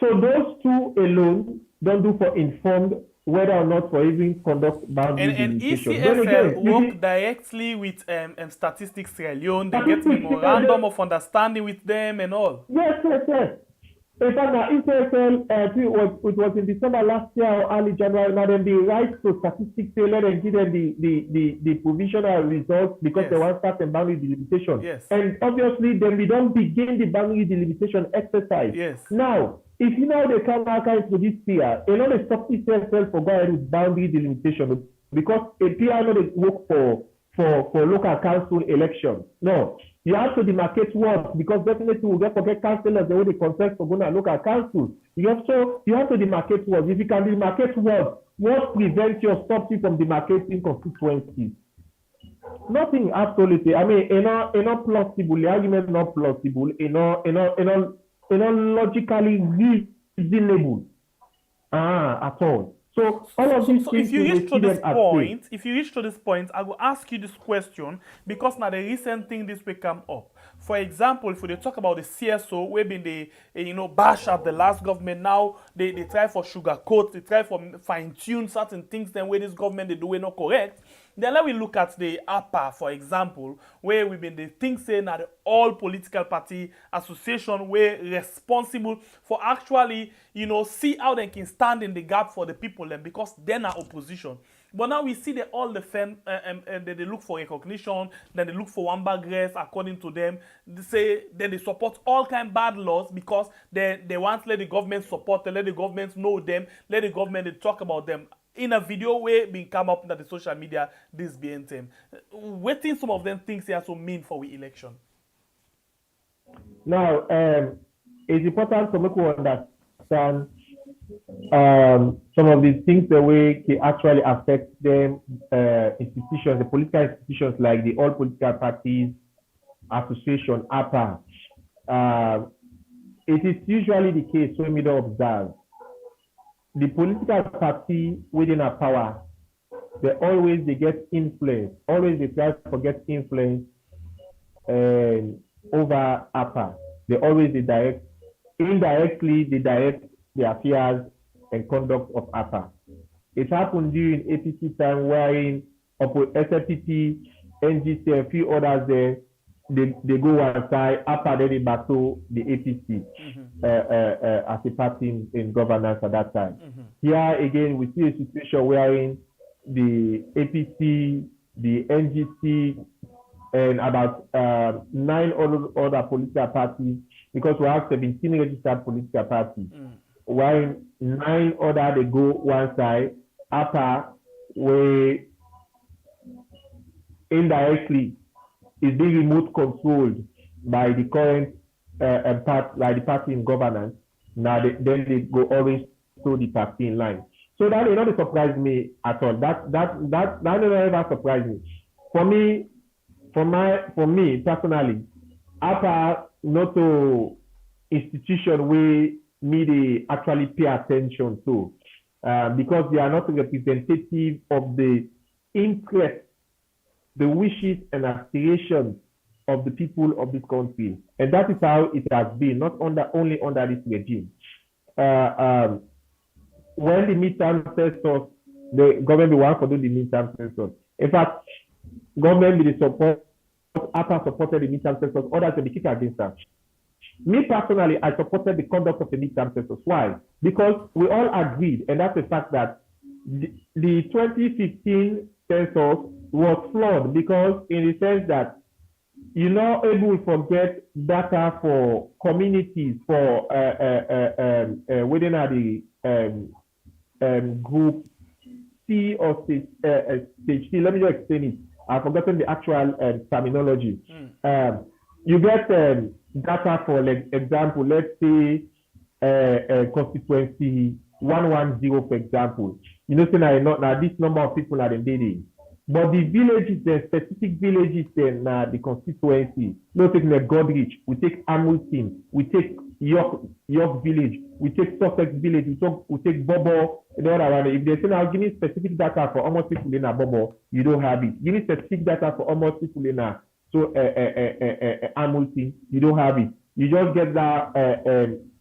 those two alone don't do for informed whether or not for even conduct boundary delimitation. And ECSL work directly with Statistics Sierra Leone. They get memorandum of understanding with them and all. Yes. In fact, now ECSL, it was in December last year or early January. Now then, the right to statistics, they let them give them the provisional results because they want to start the boundary delimitation. Yes. And obviously, then we don't begin the boundary delimitation exercise. Yes. Now, if you know they come back into this PR, you know they stop ECSL for going with boundary delimitation because a PR know they work for local council elections. No. You have to demarcate wards because definitely we'll get forget councillors the way they contest for going to local councils. You have to demarcate wards. If you can demarcate wards, what prevents you or stops you from demarcating constituencies? Nothing absolutely. I mean, not plausible. The argument not plausible. Logically reasonable. At all. So all of these things. If you reach to this point, I will ask you this question because now the recent thing this will come up. For example, if we talk about the CSO, we've been bash at the last government. Now they try for sugarcoat, they try for fine-tune certain things. Then where this government they do it not correct. Then let we look at the APA, for example, where we've been the thing saying that all political party association were responsible for actually, see how they can stand in the gap for the people then because they're not opposition. But now we see they all defend and they look for recognition, then they look for one bag rest according to them. They say then they support all kind of bad laws because they want to let the government support them, let the government know them, let the government they talk about them. In a video where being come up in the social media, this being them. What think some of them things they are so mean for the election? Now, it's important to make you understand some of these things the way they actually affect them institutions, the political institutions like the All Political Parties Association, APA. It is usually the case when we don't observe. The political party within a power, they get influence. Always they try to get influence over APA. They indirectly direct the affairs and conduct of APA. It happened during APC time wherein SFPT, NGC, and a few others there, they go one side, APA then they battle the APC as a party in governance at that time. Here again, we see a situation wherein the APC, the NGC, and about 9 other political parties, because we have 17 registered political parties, while 9 other they go one side, APA, where indirectly is being remote controlled by the current party in governance. Now then they go always to the party in line. So that did not surprise me at all. That never surprised me. For me personally, APA not a institution we need to actually pay attention to because they are not representative of the interest, the wishes and aspirations of the people of this country. And that is how it has been, not only under this regime. When the midterm census, the government will want to do the midterm census. In fact, government will support APA supported the midterm census, others will be kicking against that. Me personally, I supported the conduct of the midterm census. Why? Because we all agreed, and that's the fact that the 2015 census was flawed, because in the sense that you're not able to forget data for communities, for within the group C or stage C. Let me just explain it. I've forgotten the actual terminology. You get data for, like, example, let's say constituency 110, for example. You know, saying now this number of people are in dating. But the villages, the specific villages, then the constituency, no taking a Godrich, we take Hamilton, we take York Village, we take Sussex Village, we take Bobo, and all around. If they say now give me specific data for almost people in a Bobo, you don't have it. Give me specific data for almost people in a Hamilton, you don't have it. You just get that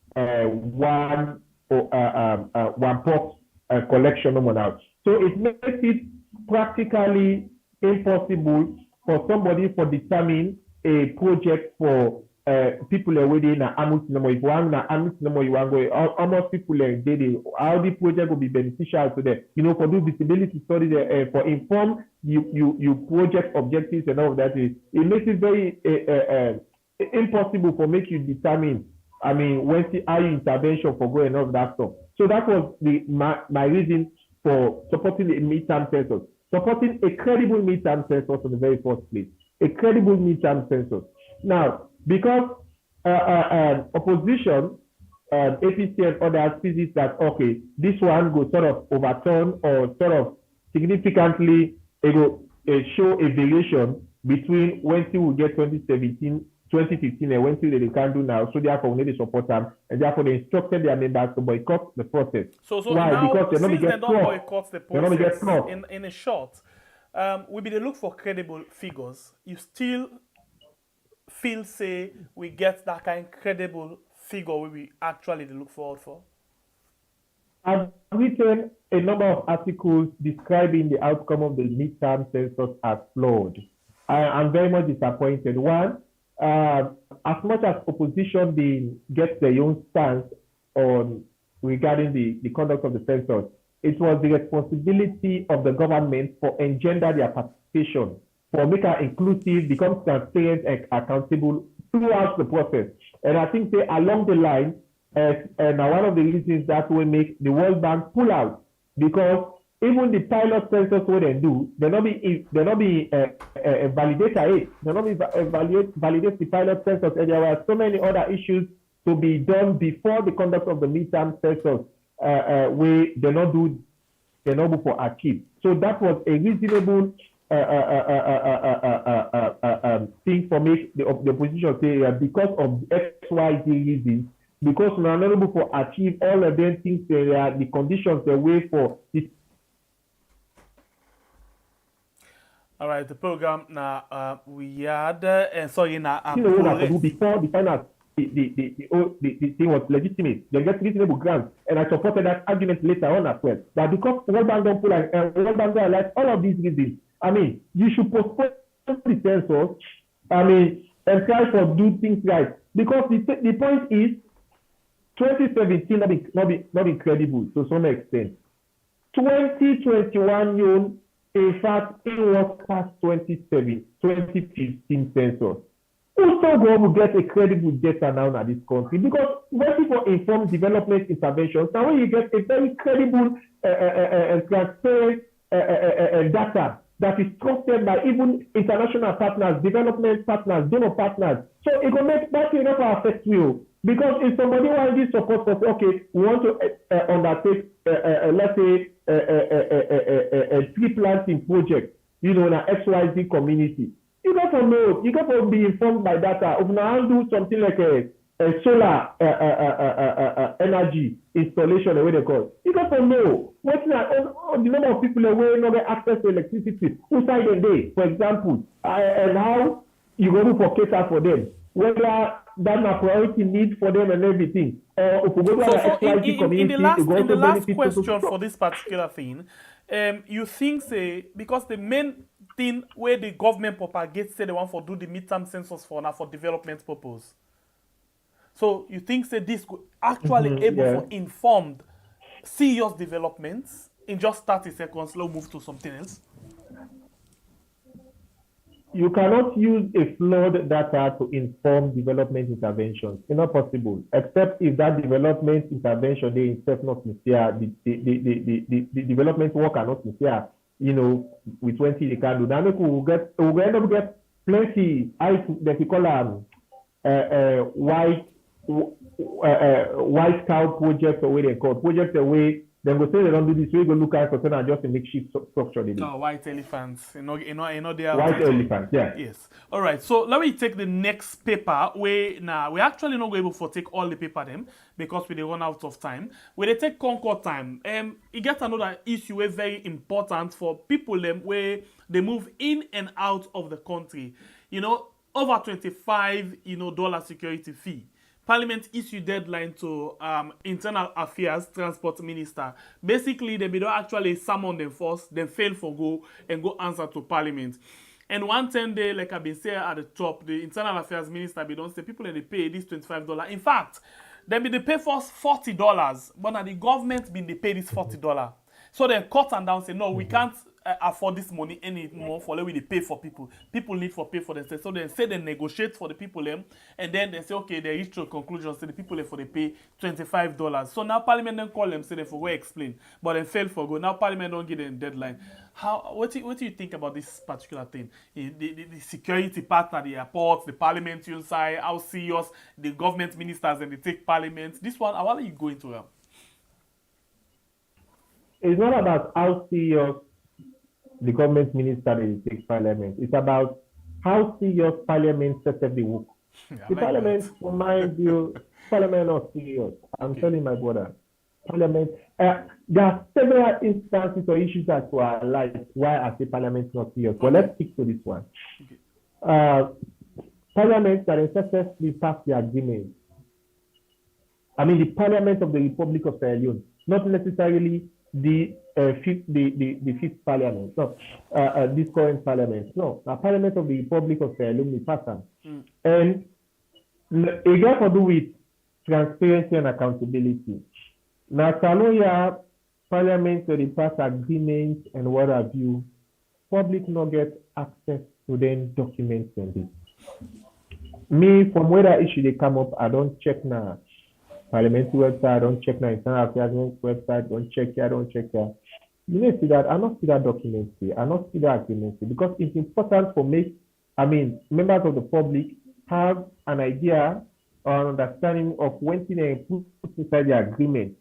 one box collection number now. So it makes it practically impossible for somebody to determine a project for people within a Hamilton number. If one Hamilton number, you want to go almost people daily, how the project will be beneficial to them. You know, for do visibility studies, for inform you project objectives and all of that. It makes it very impossible for make you determine. I mean, when how you intervention for going and all of that stuff. So that was my reason for supporting the midterm census, supporting a credible midterm census in the very first place, a credible midterm census. Now, because opposition, APC and others see that, okay, this one will sort of overturn or sort of significantly show a variation between when we get 2015 and when they can do now. So therefore we need to support them, and therefore they instructed their members to boycott the process. So why? Now, because since they don't boycott the process, in a short, we be the look for credible figures. You still feel say we get that kind of credible figure we actually look forward for? I've written a number of articles describing the outcome of the midterm census as flawed. I'm very much disappointed. One, as much as opposition gets their own stance on regarding the conduct of the census, it was the responsibility of the government for engender their participation, for make it inclusive, become transparent and accountable throughout the process. And I think along the line, and one of the reasons that will make the World Bank pull out, because even the pilot census what they do, they not be validator it. They not be validate the pilot census, and there were so many other issues to be done before the conduct of the midterm census, where they not do for achieve. So that was a reasonable thing for me. The opposition say because of XYZ reasons, because we are not able to achieve all of them things, the conditions, the way for this. All right, the program now we had sorry now. Before the final, the thing was legitimate. They get reasonable grants, and I supported that argument later on as well. That because World Bank don't pull and World Bank don't like all of these reasons. I mean, you should postpone the census. I mean, and try for do things right, because the point is 2017 not incredible to some extent. 2021 in fact, it was past 2015 census. Who still going to get a credible data now in this country? Because when people inform development interventions, now when you get a very credible and transparent data that is trusted by even international partners, development partners, donor partners. So it will make that enough affect you. Because if somebody wants this support for, okay, we want to undertake, let's say, a tree planting project, in a XYZ community, you got to know, you got to be informed by data. If now do something like a solar energy installation, or what they call it, you got to know what's the number of people who not get access to electricity, who side the day, for example, and how you go for cater for them, whether that's a priority need for them and everything. If we go to XYZ community, in the last question for this particular thing, you think, say, because the main thing where the government propagates say they want for do the midterm census for now for development purpose. So you think say this could actually able yeah. for informed serious developments in just 30 seconds, let's move to something else. You cannot use a flawed data to inform development interventions. It's not possible, except if that development intervention they itself not sincere, the development work are not sincere. You know, with 20 they can do. Now we'll end up get plenty. That we call white cow projects or way they call projects away. Then go say they don't do this. We go look at it and just a makeshift structure. They do. Oh, white elephants. You know they are white elephants. Yeah. Yes. All right. So let me take the next paper. We actually not able to take all the paper them because we run out of time. We they take Concord time. It gets another issue where very important for people them where they move in and out of the country. You know, over $25 dollar security fee. Parliament issue deadline to Internal Affairs Transport Minister. Basically, they don't actually summon them first, then fail for go and go answer to Parliament. And 110 day, like I've been saying at the top, the Internal Affairs Minister be don't say people they pay this $25. In fact, they be they pay first $40, but now the government been they pay this $40. So they cut and down say no, we can't afford this money anymore for the way they pay for people. People need for pay for themselves. So they say they negotiate for the people them, and then they say okay, they reach to a conclusion. Say the people them for they pay $25. So now Parliament then call them say they for go explain, but they fail for go. Now Parliament don't give them deadline. What do you think about this particular thing? The security part at the airports, the Parliament inside, how serious the government ministers and they take Parliament. This one, how are you going to help? It's not about how serious the government minister is take Parliament. It's about how serious Parliament sets up the work. The Parliament, for my view, Parliament not serious. I'm telling my brother. Parliament, there are several instances or issues that were like why I say Parliament not serious. But let's stick to this one. Parliament that successfully passed the agreement. I mean, the Parliament of the Republic of Sierra Leone, not necessarily the fifth Parliament, no, this current Parliament, no, the Parliament of the Republic of Sierra Leone passed them, and it got to do with transparency and accountability. Now, Saloya Parliament they pass agreements and what have you, public not get access to them documents and this. Me, from where that issue they come up, I don't check now. Parliamentary website, don't check now. Internal Affairs website, don't check here, don't check here. You need to see that. I not see that document here. I not see that agreement here because it's important for members of the public have an idea or understanding of when they put inside the agreement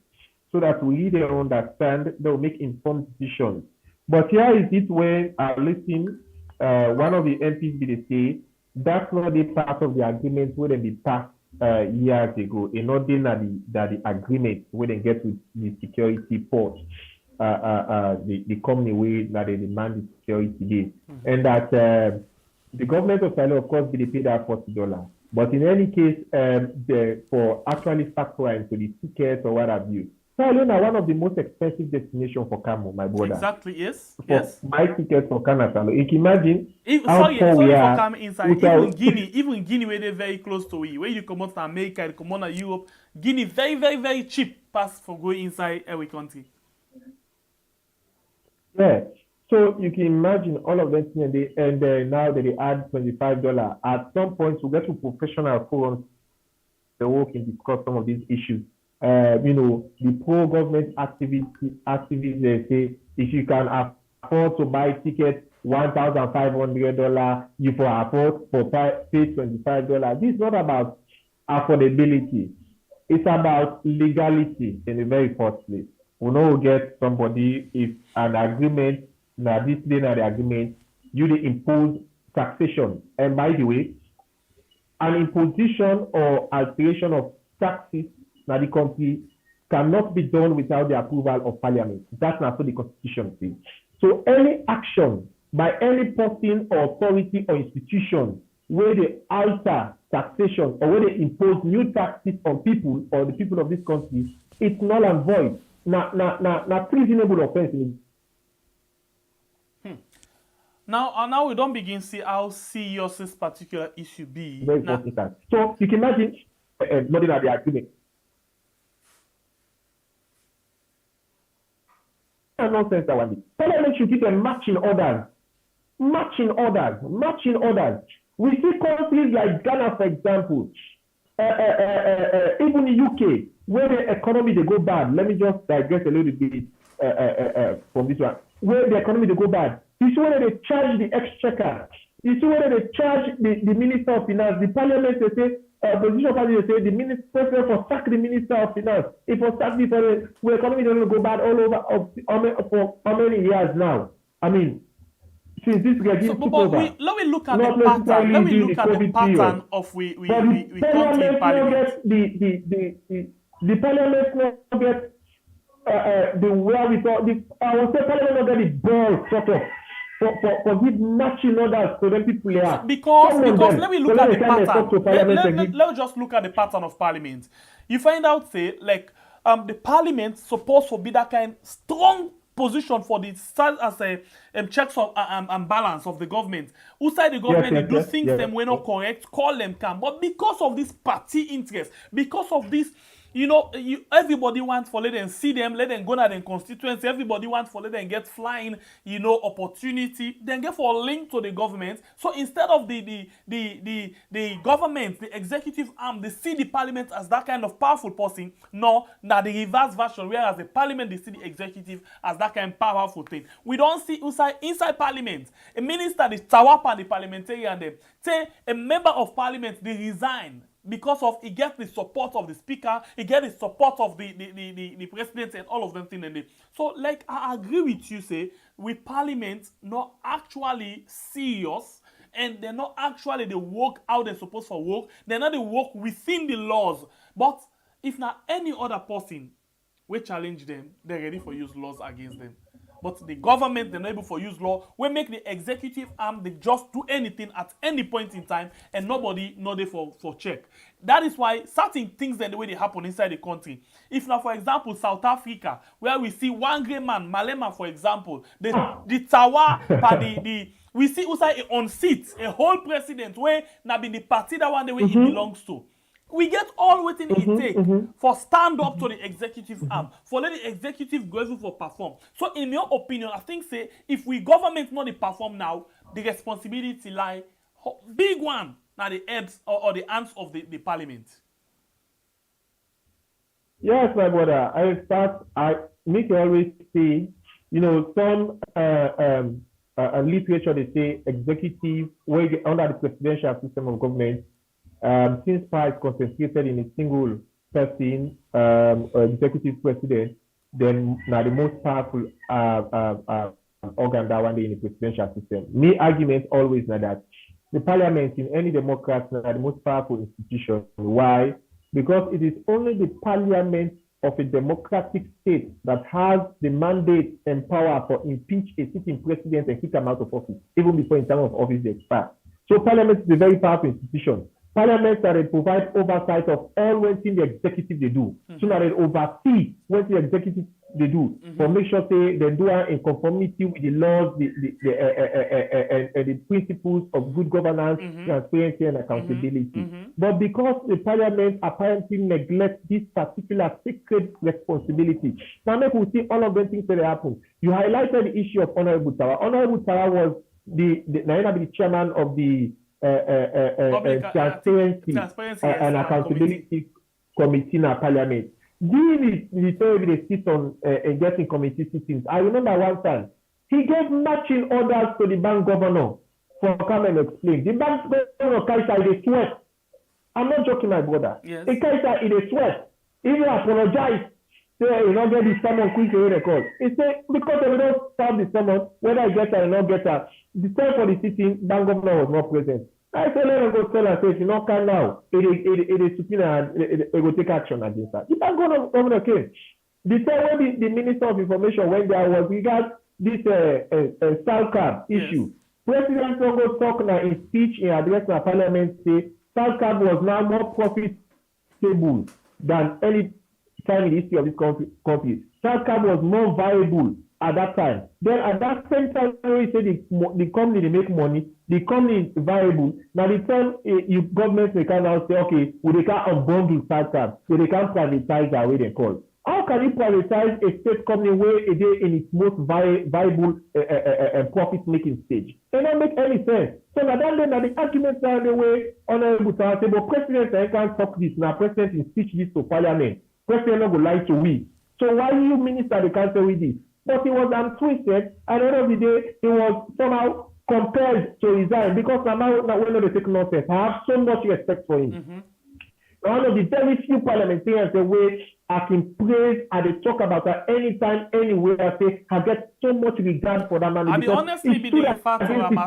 so that we really understand, they will make informed decisions. But here is it when I listen, one of the MPs they say that's not the part of the agreement where they be passed years ago. Not the agreement where they get with the security port, the company way that they demand the security day, and that the government of Sierra Leone, of course, they pay that $40. But in any case, for actually factor into the tickets or what have you, Sierra Leone are one of the most expensive destinations for Camo, my brother. Exactly, yes. My tickets for Canada. You can imagine sorry for coming inside. Even Guinea, where they're very close to it. Where you come out to America, you come out to Europe, Guinea very, very, very cheap pass for going inside every country. Yeah. So you can imagine all of them, and now that they add $25. At some point, we get to professional forums, they work and discuss some of these issues. The pro-government activists, they say, if you can afford to buy tickets, $1,500, you for afford for pay $25. This is not about affordability. It's about legality in the very first place. We know we get somebody, if an agreement, now this day now the agreement, you impose taxation. And by the way, an imposition or alteration of taxes now the country cannot be done without the approval of Parliament. That's not what the Constitution says. So any action by any person or authority or institution where they alter taxation or where they impose new taxes on people or the people of this country, it's null and void. Now treasonable offense. Now we don't begin to see how serious this particular issue be. Very important. So you can imagine nodding at the agreement. Nonsense that one. Parliament should keep a marching orders. Marching orders. We see countries like Ghana, for example, even the UK, where the economy they go bad. Let me just digress a little bit from this one. Where the economy they go bad. You see whether they charge the exchequer. You see whether they charge the Minister of Finance. The Parliament, they say, opposition party, they say, the president for sack the Minister of Finance. If for sack the where economy doesn't go bad all over for how many years now? I mean, since this regime took over. Let me look at the pattern. Let me look at the pattern of we country in Parliament. The Parliament not get the where we thought I would say Parliament not get the ball sort of for give matching orders to them people here. Because let me look at the pattern. Let's just look at the pattern of Parliament. You find out say like the Parliament supposed to be that kind strong position for the start as a checks and balance of the government. Outside the government, they do things them when not correct, call them calm. But because of this party interest, because of this, everybody wants for let them see them, let them go to their constituency. Everybody wants for let them get flying, opportunity. Then get for link to the government. So instead of the government, the executive arm, they see the parliament as that kind of powerful person. No, now the reverse version, whereas the parliament, they see the executive as that kind of powerful thing. We don't see inside parliament, a minister, the tawapa, the parliamentarian, them say a member of parliament, they resign. Because of he gets the support of the speaker, he gets the support of the president and all of them things. So, like I agree with you, say with parliament not actually serious, and they're not actually they work how they're supposed to work. They're not they work within the laws. But if not any other person we challenge them, they're ready for use laws against them. But the government, they're not able to use law. We make the executive arm, they just do anything at any point in time, and nobody not there for check. That is why certain things and the way they happen inside the country. If now, for example, South Africa, where we see one great man, Malema, for example, the Tawa, we see also on seats, a whole president where now be the party that one the way it belongs to. We get all within it take for stand up to the executive arm, for let the executive go for perform. So in your opinion, I think say if we government not perform now, the responsibility lie big one now the heads or the hands of the parliament. Yes, my brother. I make always say, some literature they say executive where under the presidential system of government. Since power is concentrated in a single person, executive president, then now the most powerful organ that one day in the presidential system. My argument always now that the parliament in any democracy are the most powerful institution. Why? Because it is only the parliament of a democratic state that has the mandate and power for impeach a sitting president and kick him out of office, even before in term of office they expire. So parliament is a very powerful institution. Parliament that they provide oversight of all what the executive they do. So that they oversee what the executive they do. For make sure they do it in conformity with the laws, the principles of good governance, transparency, and accountability. But because the parliament apparently neglects this particular sacred responsibility, now we see all of those things that happen. You highlighted the issue of Honorable Tawa. Honorable Tawa was the chairman of the transparency and accountability committee in our parliament. During the story they sit on and getting committee sittings, I remember one time he gave matching orders to the bank governor for come and explain. The bank governor Kaisa is a sweat. I'm not joking, my brother. Yes. The Kaisa is a sweat. Even apologize. Say you not get the summon quick record. He say because they don't serve the summon, whether I get her or not get her. The time for the sitting, bank governor was not present. I said, let him go tell her, say, if you not come now, it is subpoena and it will take action against that. The bank governor came. The time when the Minister of Information went there was regard this SALCAB issue. President Congo talk now in speech in address to parliament say SALCAB was now more profitable than any time in the history of this country. SALCAB was more viable at that time. Then at that same time, you say the company they make money, the company is viable. Now the time you government they can now say, okay, they can unbundle startups, so they can privatize the way they call. How can you privatize a state company where it is in its most viable profit-making stage? It don't make any sense. So now the arguments are the way honorable to say, but president I can't talk this. Now president will speech this to parliament. President not go lie to we. So why you minister the council with this? But he was untwisted. At the end of the day, he was somehow compelled to resign because now when they take nonsense. I have so much respect for him. Mm-hmm. One of the very few parliamentarians the way I can praise and they talk about her anytime, anywhere. I say I get so much regard for that man. I mean, honestly, be the refer to him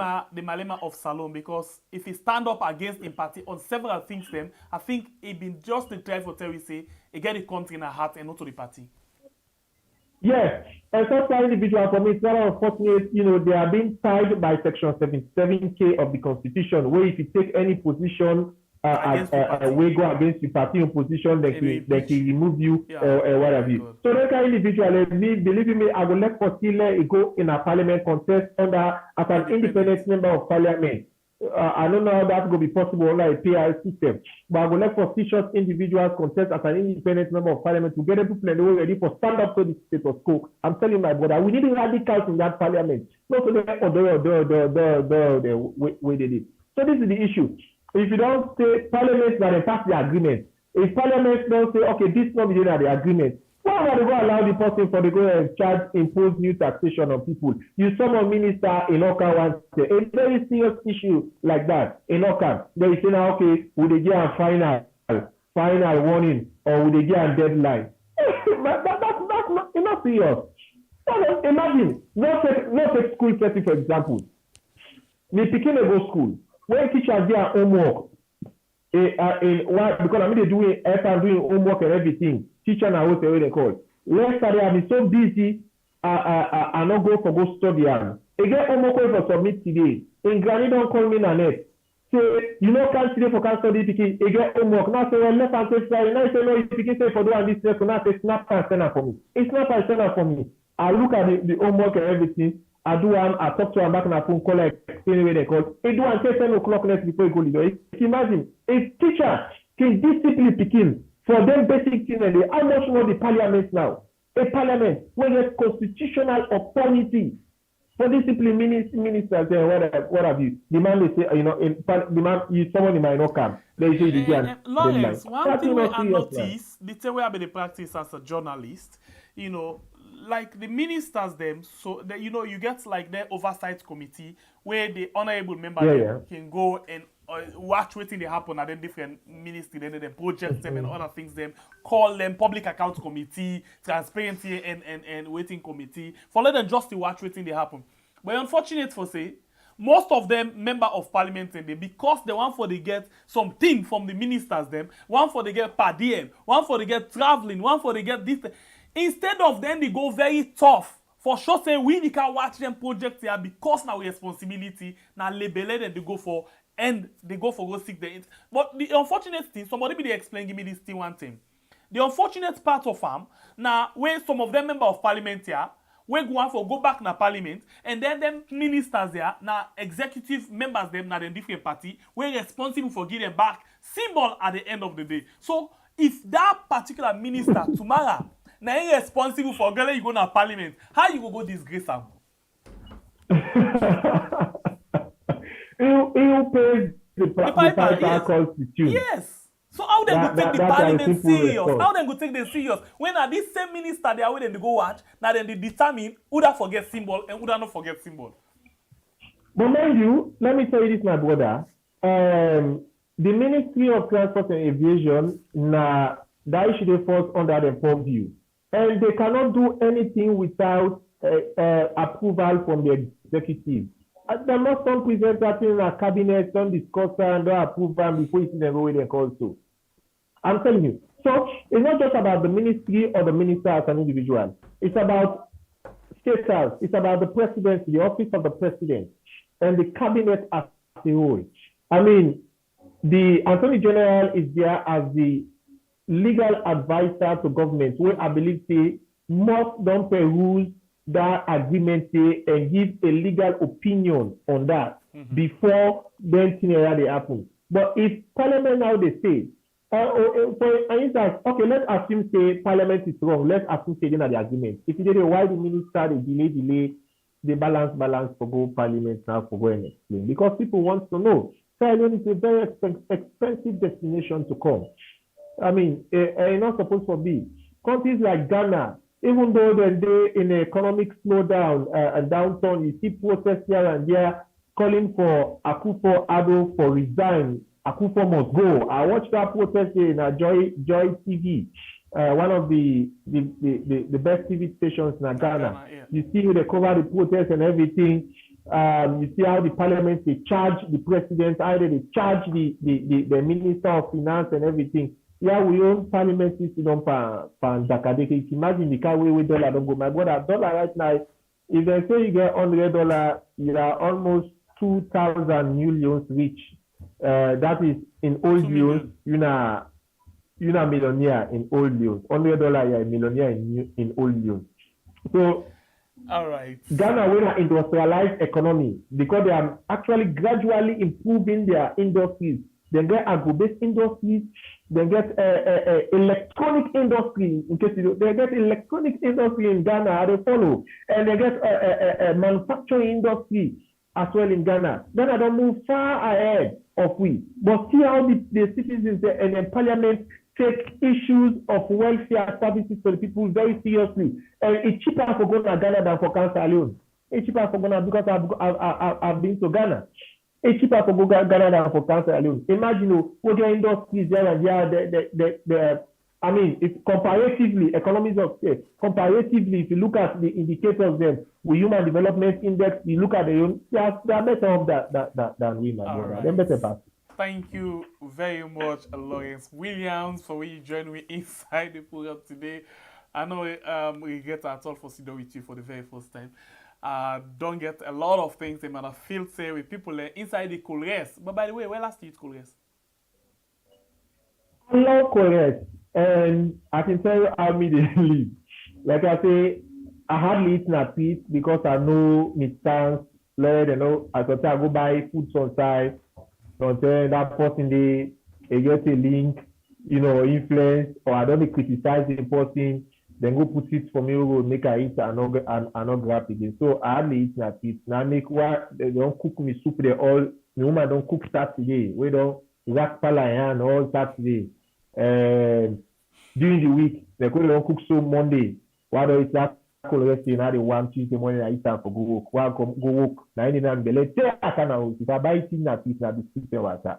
as the Malema of Salome, because if he stand up against him party on several things, then I think he been just the try for Terry say he get the country in her heart and not to the party. Yes, and sometimes individual for me, it's very unfortunate, they are being tied by Section 77K of the Constitution, where if you take any position we go against the party opposition, they can remove you or what have you. So that kind of individual, believe me, I will let Fosile go in a parliament contest as an independent member of parliament. I don't know how that will be possible under a PR system, but I will let for individuals contest as an independent member of parliament to get them people ready for stand up to the status quo. I'm telling my brother, we need radicals in that parliament, not only the way they did. So this is the issue. If you don't say parliament that they pass the agreement, if parliament don't say, okay, this is not the agreement, why would they go allow the person for the go and impose new taxation on people? You summon minister in Oka once a very serious issue like that in Oka. They say now, okay, will they get a final warning or will they get a deadline? That's not serious. Imagine, not take school setting for example. Me picking a go school. When teachers do homework, because they doing homework and everything, teacher now what they call. Yesterday I been so busy, I not go study. I get homework for submit today. In granny don't call me Nanette. Say can't today for can't study picking. I get homework. Now say well left and say Friday. Now say no, if you say for doing this lesson, now say snap and send for me. It's not and send for me. I look at the homework and everything. I talk to him back on a phone call, like explain where they call. He do and say 10 o'clock next before he go leave. Imagine if teacher can discipline picking for them basic things, how much more the parliament now? A parliament where there's constitutional authority for discipline ministers and what have you. The man they say, someone might not come. They say the again. Lawrence, one thing I notice, the thing where I be the practice as a journalist, like the ministers them, so that you get like their oversight committee where the honorable member can go and watch what they happen at then different ministry, then they project them and other things them, call them public accounts committee, transparency and waiting committee, for let them just watch what they happen. But unfortunate for say, most of them member of parliament and they, because they want for they get something from the ministers them, one for they get per diem, one for they get traveling, one for they get this. Instead of them, they go very tough. For sure, say we can watch them project here because now responsibility, now label them they go for and they go for go seek the. But the unfortunate thing, somebody be explain give me this thing one thing. The unfortunate part of them now where some of them member of parliament here, we go back na parliament and then them ministers there now executive members them na the different party we're responsible for giving back symbol at the end of the day. So if that particular minister tomorrow now irresponsible for girl you go to parliament, how you go disgrace am? You pay the yes. constitution. Yes. So how they go take the parliament serious? How they go take them serious? When are this same minister they are waiting to go watch, now then they determine who that forget symbol and who that not forget symbol. But mind you, let me tell you this, my brother. The Ministry of Transport and Aviation, that issue they falls under the purview. And they cannot do anything without approval from the executive. There must some present that in a cabinet, some discuss and don't approve them before you see them go where they call to. I'm telling you. So it's not just about the ministry or the minister as an individual. It's about state house. It's about the presidency, the office of the president, and the cabinet as a whole. I mean, the Attorney General is there as the legal advisor to government, where I believe must don't peruse that agreement say and give a legal opinion on that before then thing they happen. But if Parliament now they say, for instance, okay, let's assume say Parliament is wrong. Let's assume say they're not the agreement. If you did why the minister they delay, the balance for go Parliament now for go and explain because people want to know. Sierra Leone is a very expensive destination to come. I mean, not supposed to be. Countries like Ghana, even though they're in an economic slowdown and downturn, you see protests here and there calling for Akufo-Addo for resign. Akufo must go. I watched that protest in Joy TV, one of the best TV stations in Ghana. Yeah. You see how they cover the protest and everything. You see how the parliament they charge the president, either they charge the minister of finance and everything. Yeah, we own parliament system on Dakadeke. Imagine the car where dollar don't go. My brother, dollar right now, if they say you get $100, you are almost 2,000 millions rich. That is in old years, you're not millionaire in old years. $100, you're a millionaire in old years. So, all right. Ghana will an industrialized economy because they are actually gradually improving their industries. They get agro-based industries. They get electronic industry. In case you know, they get electronic industry in Ghana. They follow, and they get a manufacturing industry as well in Ghana. Ghana don't move far ahead of we. But see how the citizens and the parliament take issues of welfare services for the people very seriously. And it's cheaper for Ghana than for Sierra Leone. It's cheaper for Ghana because I've been to Ghana. It's cheaper for Ghana than for Sierra Leone. Imagine what your industries there and there. I mean, it's comparatively, economies of scale, comparatively, if you look at the indicators then, with Human Development Index, you look at they are better off than we, my brother. They're better pass. Thank you very much, Lawrence Williams, for when you joined me inside the program today. I know we get at all for sitting with you for the very first time. Don't get a lot of things they might have feel say with people inside the KOL RES. But by the way, where last did you KOL RES? I love KOL RES. And I can tell you how immediately. Like I say, I hardly eat at peace because I know my stance, Lord, you know, I thought I go buy food sometimes. Sometimes that person they get a link, you know, influence, or I don't criticize the person, then go put it for me, go make I eat and not grab again. So I hardly eat at peace. Now make what they don't cook me soup, they all the woman don't cook Saturday. We don't rack palayan all Saturday. During the week, they don't cook so Monday. Why do it's that KOL RES now they want Tuesday morning I eat time for go work. Why go work? Now in the belly, if I buy it in that piece, now the system water.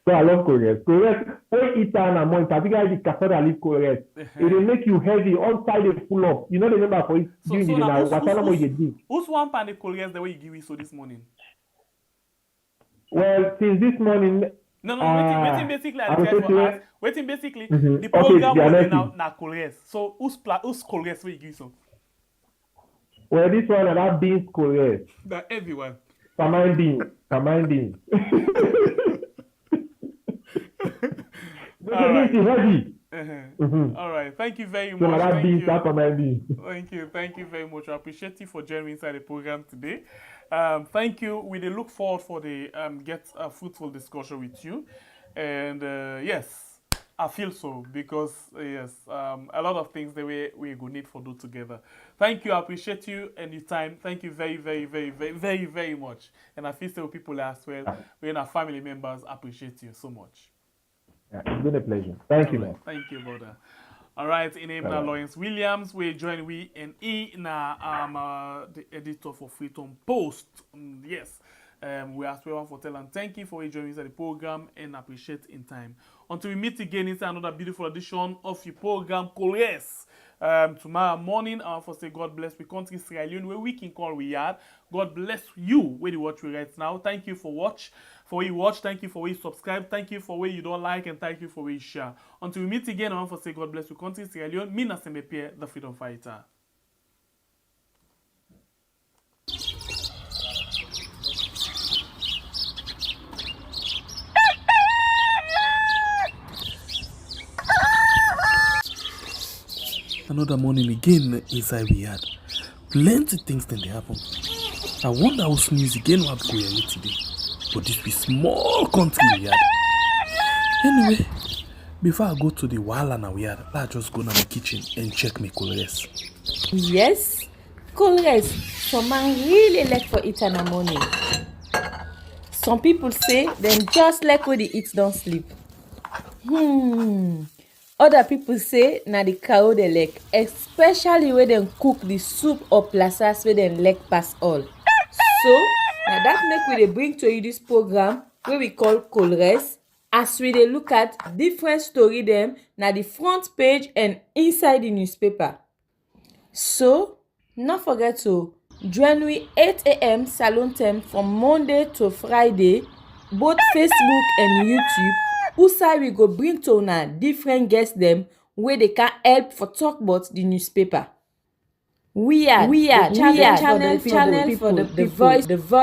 So I love KOL RES. KOL RES, when eat time and more, particularly the cafe that leave KOL RES, it will make you heavy. All side they full up. You know the number for it. So now, who's one pound KOL RES the way you give me so this morning? Well, since this morning. No, waiting basically the program was now KOL RES. So who's KOL RES where you give so? Well, this one about beans KOL RES. That everyone. Tamine beans. All right. Heavy. All right. Thank you very much. So that beans, that Tamine beans. Thank you very much. I appreciate you for joining inside the program today. Thank you. We look forward for the get a fruitful discussion with you, and yes, I feel so because yes, a lot of things that we go need for do together. Thank you. I appreciate you and your time. Thank you very, very, very, very, very, very much. And I feel so people as well. We and our family members appreciate you so much. Yeah, it's been a pleasure. Thank you, man. Thank you, brother. All right, in name now Lawrence Williams, we join we and the editor for Freedom Post. Yes, we ask everyone for telling thank you for joining inside the program and appreciate in time. Until we meet again inside another beautiful edition of your program KOL RES. Tomorrow morning, I want to say God bless the country Sierra Leone where we can call we are. God bless you where you watch we right now. Thank you for watch. For where you watch, thank you for where you subscribe, thank you for where you don't like, and thank you for where you share. Until we meet again, I want to say God bless you country Sierra Leone. Me Nasembe Pierre, the freedom fighter. Another morning again inside we had. Plenty things then they happen. I wonder how news again what go here today. But this be small country we had. Anyway, before I go to the wahala now we had, let's just go to my kitchen and check my KOL RES. Yes, KOL RES, some man really like for eat in the morning. Some people say them just like when they eat don't sleep. Other people say na the cow they like, especially when they cook the soup or plasas where they like pass all. So, now that make we dey bring to you this program where we call KOL RES, as we dey look at different story them na the front page and inside the newspaper. So, not forget to join we 8 a.m. salon time from Monday to Friday, both Facebook and YouTube. Usai we go bring to una different guests them where they can help for talk about the newspaper. We are channel for the voice.